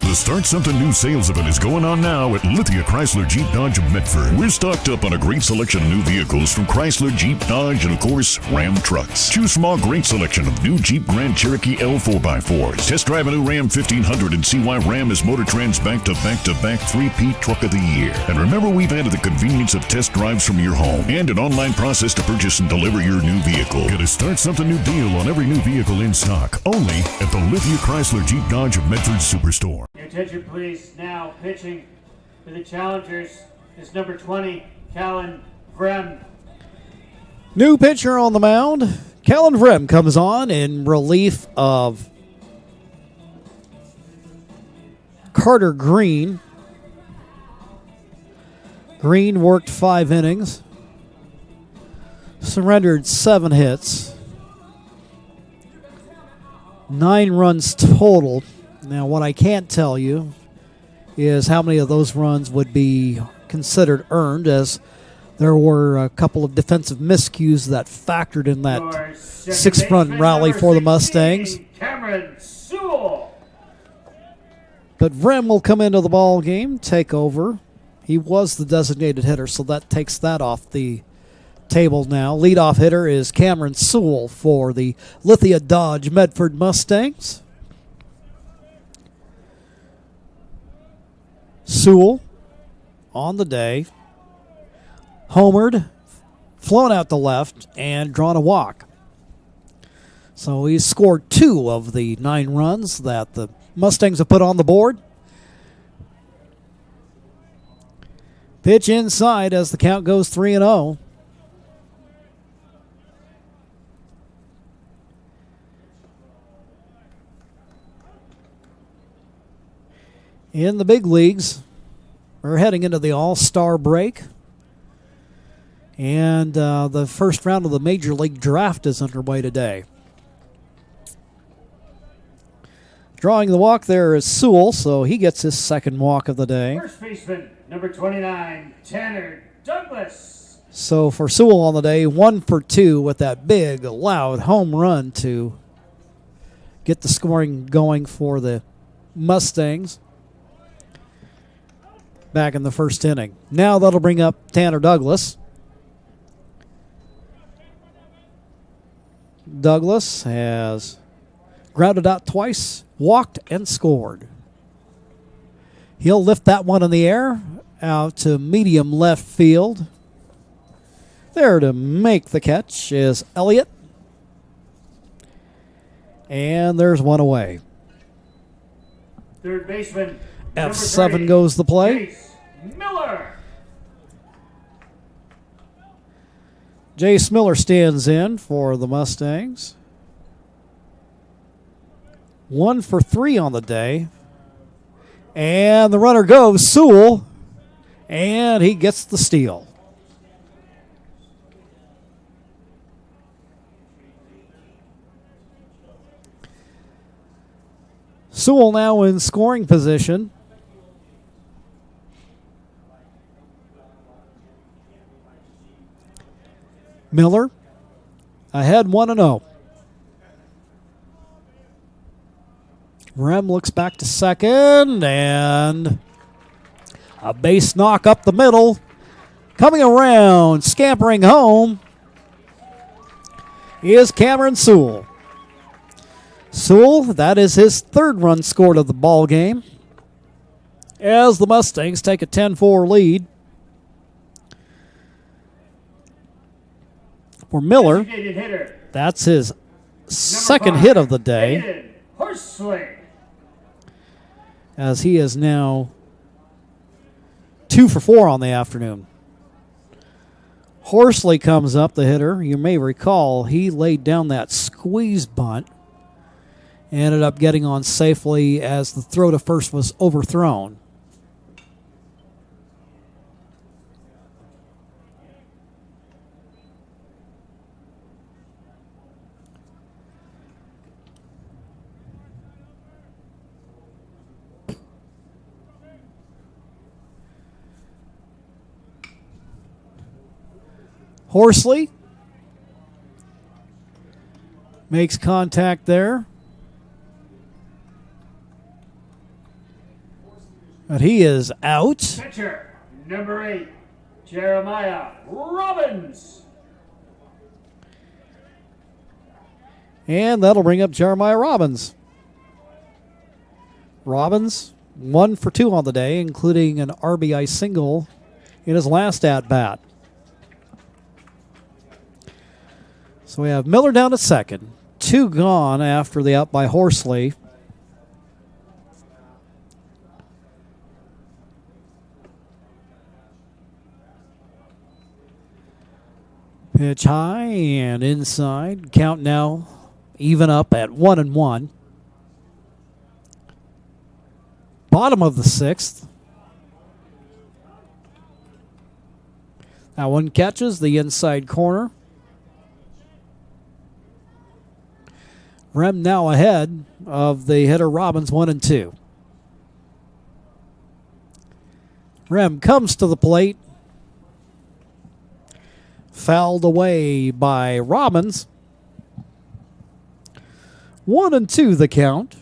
The Start Something New sales event is going on now at Lithia Chrysler Jeep Dodge of Medford. We're stocked up on a great selection of new vehicles from Chrysler, Jeep, Dodge, and of course, Ram trucks. Choose from our great selection of new Jeep Grand Cherokee L4x4s. Test drive a new Ram 1500 and see why Ram is Motor Trend's back-to-back-to-back 3-Peat Truck of the Year. And remember, we've added the convenience of test drives from your home and an online process to purchase and deliver your new vehicle. Get a Start Something New deal on every new vehicle in stock, only at the Lithia Chrysler Jeep Dodge of Medford Superstore. Your attention, please. Now pitching for the Challengers is number 20, Callan Vrem. New pitcher on the mound. Callan Vrem comes on in relief of Carter Green. Green worked 5 innings, surrendered 7 hits, 9 runs total. Now, what I can't tell you is how many of those runs would be considered earned, as there were a couple of defensive miscues that factored in that 6-run rally for the Mustangs. Cameron Sewell. But Vrem will come into the ball game, take over. He was the designated hitter, so that takes that off the table now. Leadoff hitter is Cameron Sewell for the Lithia Dodge Medford Mustangs. Sewell on the day, homered, flown out to left, and drawn a walk. So he's scored 2 of the 9 runs that the Mustangs have put on the board. Pitch inside as the count goes 3-0. In the big leagues, we're heading into the All-Star break. And the first round of the Major League Draft is underway today. Drawing the walk there is Sewell, so he gets his second walk of the day. First baseman, number 29, Tanner Douglas. So for Sewell on the day, 1 for 2 with that big, loud home run to get the scoring going for the Mustangs back in the first inning. Now that'll bring up Tanner Douglas. Douglas has grounded out twice, walked, and scored. He'll lift that one in the air out to medium left field. There to make the catch is Elliott. And there's one away. Third baseman, F7 goes the play. Jace Miller. Jace Miller stands in for the Mustangs. 1 for 3 on the day. And the runner goes, Sewell. And he gets the steal. Sewell now in scoring position. Miller ahead 1-0. Rem looks back to second, and a base knock up the middle. Coming around, scampering home, is Cameron Sewell. Sewell, that is his 3rd run scored of the ball game, as the Mustangs take a 10-4 lead. For Miller, that's his second hit of the day, as he is now 2 for 4 on the afternoon. Horsley comes up, the hitter. You may recall he laid down that squeeze bunt Ended up getting on safely as the throw to first was overthrown. Horsley makes contact there. But he is out. Pitcher, number 8, Jeremiah Robbins. And that'll bring up Jeremiah Robbins. Robbins, 1 for 2 on the day, including an RBI single in his last at-bat. So we have Miller down at second. 2 gone after the out by Horsley. Pitch high and inside. Count now even up at 1-1. Bottom of the 6th. That one catches the inside corner. Rem now ahead of the hitter Robbins, 1-2. Rem comes to the plate. Fouled away by Robbins. 1-2 the count.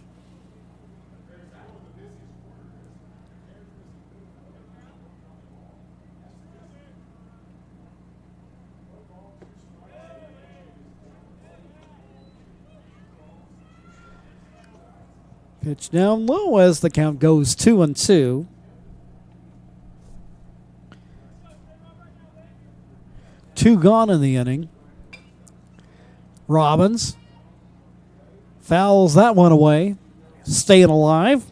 Pitch down low as the count goes 2-2. Two gone in the inning. Robbins fouls that one away, staying alive.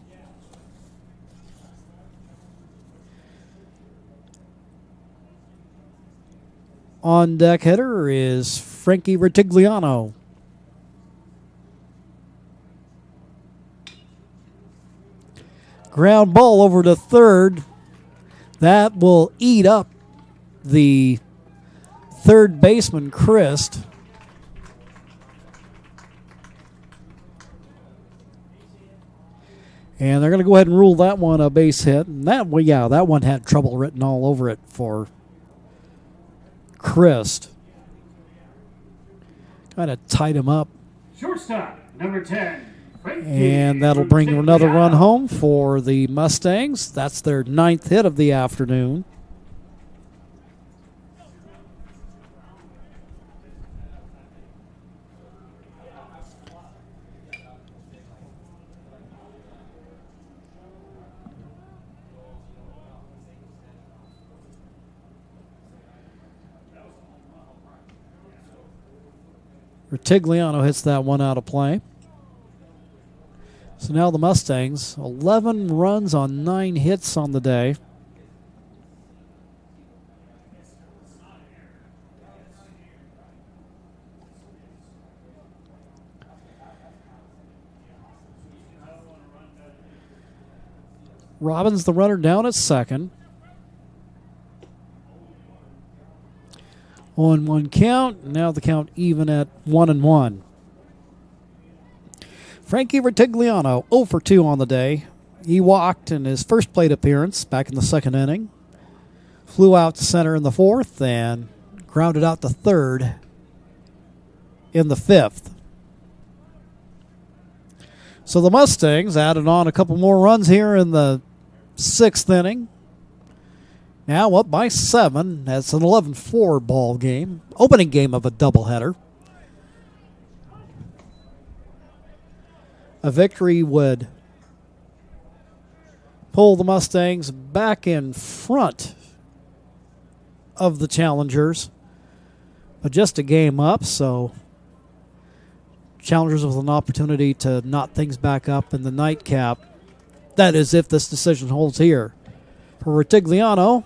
On deck hitter is Frankie Retigliano. Ground ball over to third. That will eat up the third baseman, Christ. And they're going to go ahead and rule that one a base hit. And that one had trouble written all over it for Christ. Kind of tied him up. Shortstop, number 10. And that'll bring another run home for the Mustangs. That's their 9th hit of the afternoon. Retigliano hits that one out of play. So now the Mustangs, 11 runs on 9 hits on the day. Robbins, the runner, down at second. 0-1 count. Now the count even at 1-1. Frankie Retigliano, 0 for 2 on the day. He walked in his first plate appearance back in the second inning. Flew out to center in the 4th and grounded out to third in the 5th. So the Mustangs added on a couple more runs here in the 6th inning. Now up by 7. That's an 11-4 ball game. Opening game of a doubleheader. A victory would pull the Mustangs back in front of the challengers. But just a game up, so challengers with an opportunity to knot things back up in the nightcap. That is if this decision holds here. For Retigliano,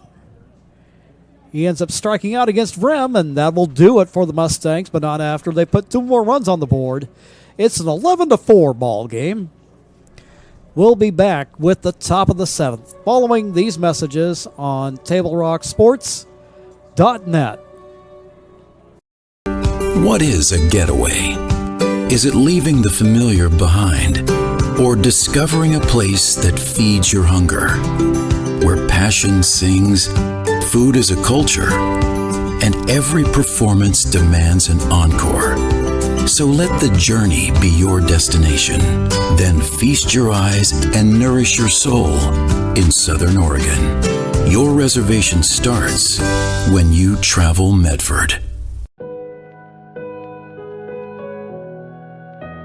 he ends up striking out against Vrem, and that will do it for the Mustangs, but not after they put 2 more runs on the board It's an 11-4 ball game. We'll be back with the top of the 7th following these messages on TableRockSports.net. What is a getaway? Is it leaving the familiar behind or discovering a place that feeds your hunger? Where passion sings, food is a culture, and every performance demands an encore. So let the journey be your destination. Then feast your eyes and nourish your soul in Southern Oregon. Your reservation starts when you travel Medford.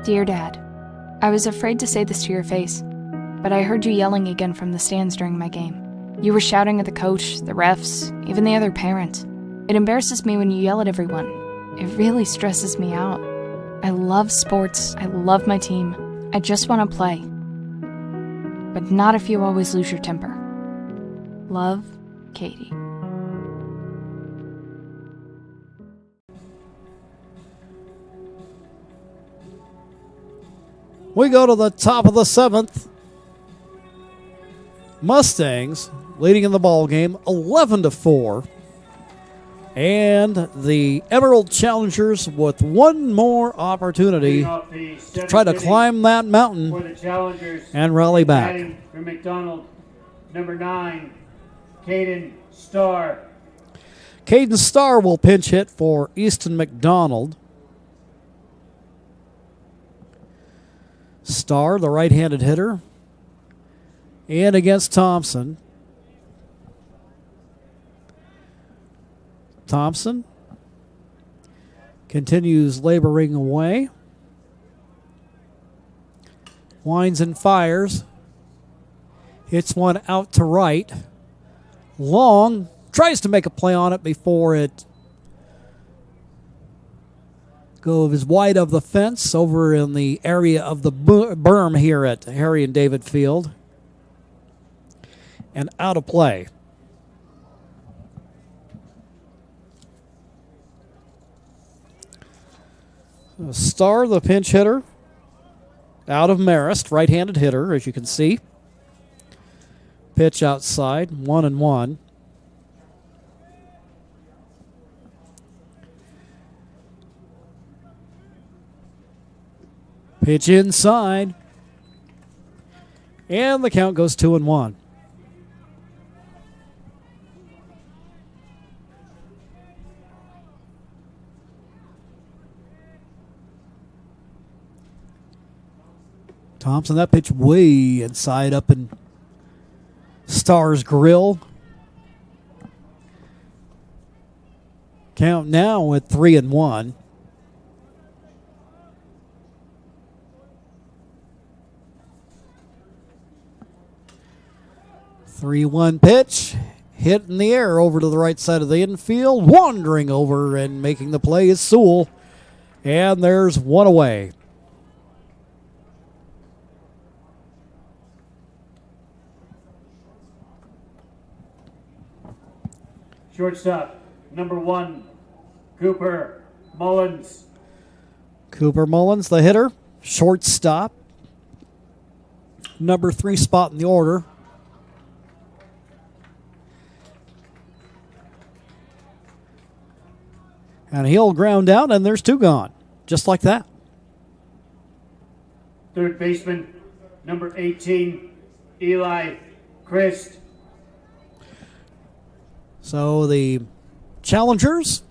Dear Dad, I was afraid to say this to your face, but I heard you yelling again from the stands during my game. You were shouting at the coach, the refs, even the other parents. It embarrasses me when you yell at everyone. It really stresses me out. I love sports. I love my team. I just want to play. But not if you always lose your temper. Love, Katie. We go to the top of the 7th. Mustangs leading in the ball game 11-4. And the Emerald Challengers with one more opportunity to try to climb that mountain and rally back. From McDonald, number 9, Caden Starr. Caden Starr will pinch hit for Easton McDonald. Starr, the right-handed hitter, and against Thompson. Thompson continues laboring away. Winds and fires. Hits one out to right. Long tries to make a play on it before it goes wide of the fence over in the area of the berm here at Harry and David Field. And out of play. Starr, the pinch hitter, out of Marist, right-handed hitter, as you can see. Pitch outside, 1-1. Pitch inside. And the count goes 2-1. Thompson, that pitch way inside up in Starr's grill. Count now at 3-1. Three-one pitch, hit in the air over to the right side of the infield, wandering over and making the play is Sewell. And there's one away. Shortstop, number 1, Cooper Mullins. Cooper Mullins, the hitter. Shortstop. Number 3 spot in the order. And he'll ground out, and there's 2 gone. Just like that. Third baseman, number 18, Eli Christ. So the challengers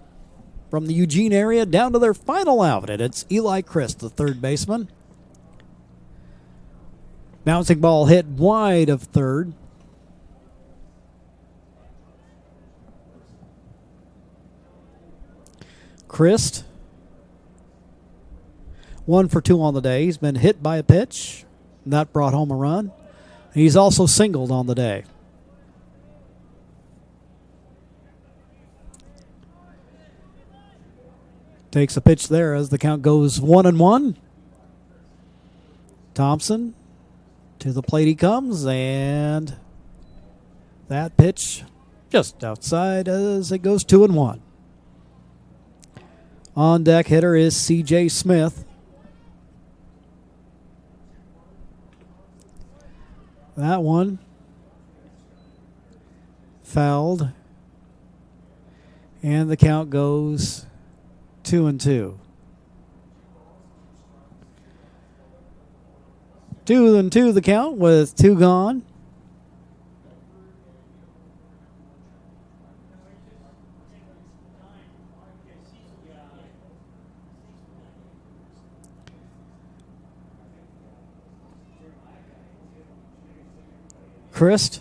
from the Eugene area down to their final out. And it's Eli Christ, the third baseman. Bouncing ball hit wide of third. Christ, 1 for 2 on the day. He's been hit by a pitch. That brought home a run. He's also singled on the day. Takes a pitch there as the count goes 1-1. Thompson, to the plate he comes, and that pitch just outside as it goes 2-1. On deck hitter is C.J. Smith. That one fouled. And the count goes 2-2. 2-2 the count with 2 gone. Christ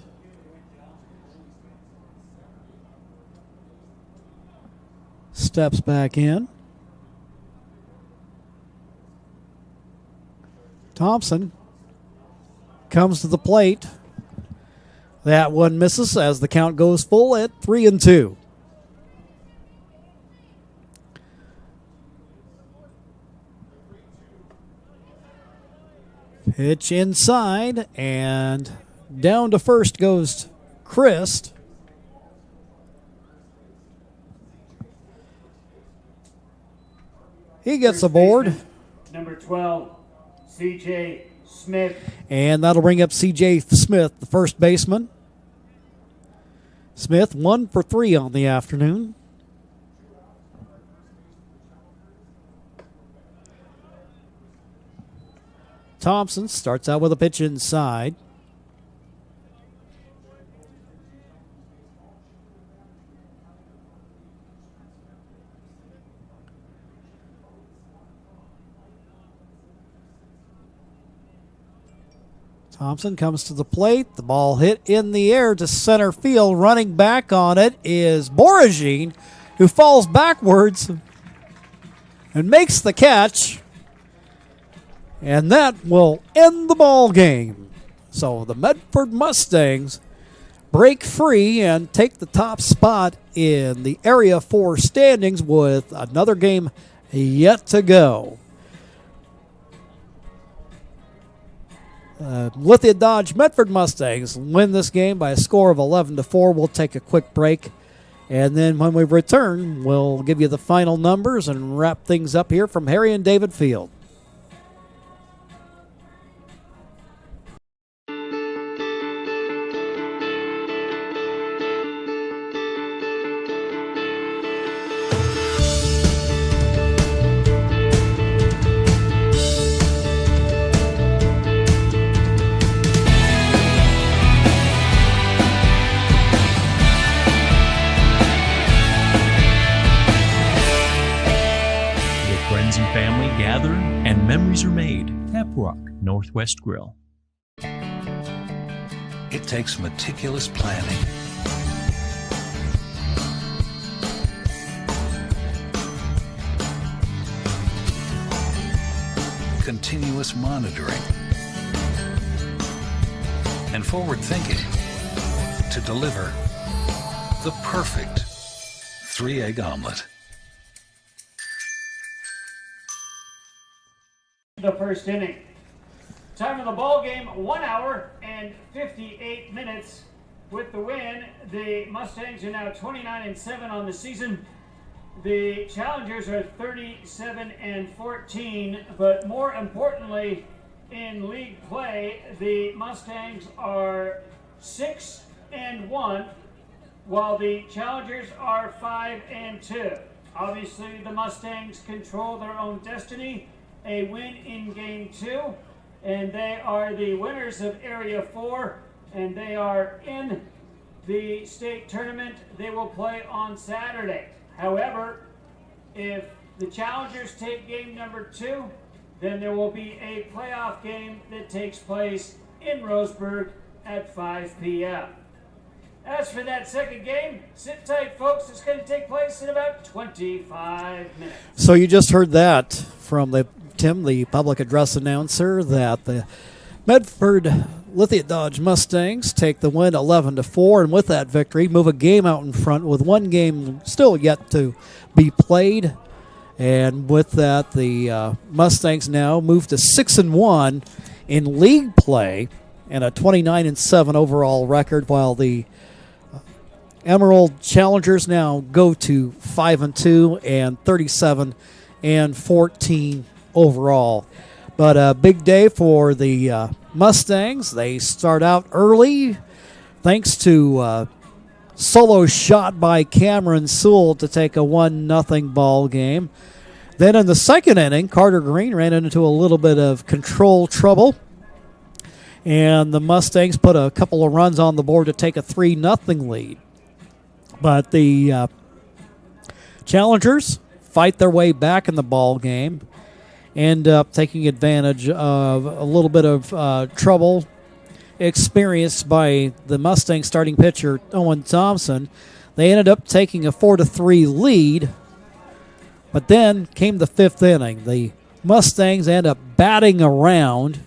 steps back in. Thompson comes to the plate. That one misses as the count goes full at 3-2. Pitch inside, and down to first goes Christ. He gets aboard. Number 12, C.J. Smith. And that'll bring up C.J. Smith, the first baseman. Smith 1 for 3 on the afternoon. Thompson starts out with a pitch inside. Thompson comes to the plate. The ball hit in the air to center field. Running back on it is Eugene, who falls backwards and makes the catch. And that will end the ball game. So the Medford Mustangs break free and take the top spot in the Area 4 standings with another game yet to go. Lithia Dodge Medford Mustangs win this game by a score of 11-4. We'll take a quick break, and then when we return, we'll give you the final numbers and wrap things up here from Harry and David Field. Memories are made. Tap Rock Northwest Grill. It takes meticulous planning, continuous monitoring, and forward thinking to deliver the perfect 3-egg omelet. The first inning. Time of the ball game, 1 hour and 58 minutes. With the win, the Mustangs are now 29-7 on the season. The Challengers are 37-14, but more importantly, in league play, the Mustangs are 6-1, while the Challengers are 5-2. Obviously, the Mustangs control their own destiny. A win in Game 2, and they are the winners of Area 4, and they are in the state tournament. They will play on Saturday. However, if the Challengers take game number 2, then there will be a playoff game that takes place in Roseburg at 5 p.m. As for that second game, sit tight, folks. It's going to take place in about 25 minutes. So you just heard that from Tim, the public address announcer, that the Medford Lithia Dodge Mustangs take the win 11-4, and with that victory, move a game out in front with one game still yet to be played. And with that, the Mustangs now move to 6-1 in league play and a 29-7 overall record, while the Emerald Challengers now go to 5-2 and 37-14 overall. But a big day for the Mustangs, they start out early thanks to solo shot by Cameron Sewell to take a 1-0 ball game. Then in the second inning, Carter Green ran into a little bit of control trouble, and the Mustangs put a couple of runs on the board to take a 3-0 lead. But the Challengers fight their way back in the ball game, end up taking advantage of a little bit of trouble experienced by the Mustang starting pitcher Owen Thompson. They ended up taking a 4-3 lead, but then came the fifth inning. The Mustangs end up batting around,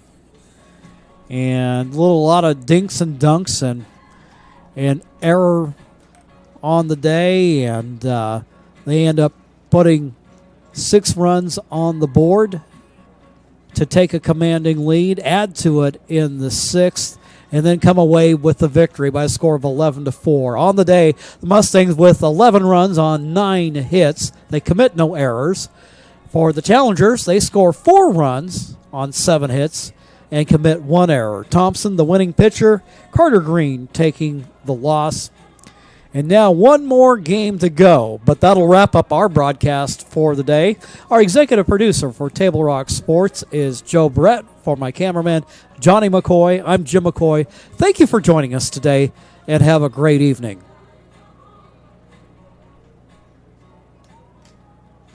and a lot of dinks and dunks and error on the day, and they end up putting 6 runs on the board to take a commanding lead, add to it in the 6th, and then come away with the victory by a score of 11-4. On the day, the Mustangs with 11 runs on 9 hits. They commit no errors. For the Challengers, they score 4 runs on 7 hits and commit 1 error. Thompson, the winning pitcher, Carter Green taking the loss. And now one more game to go, but that'll wrap up our broadcast for the day. Our executive producer for Table Rock Sports is Joe Brett. For my cameraman, Johnny McCoy, I'm Jim McCoy. Thank you for joining us today, and have a great evening.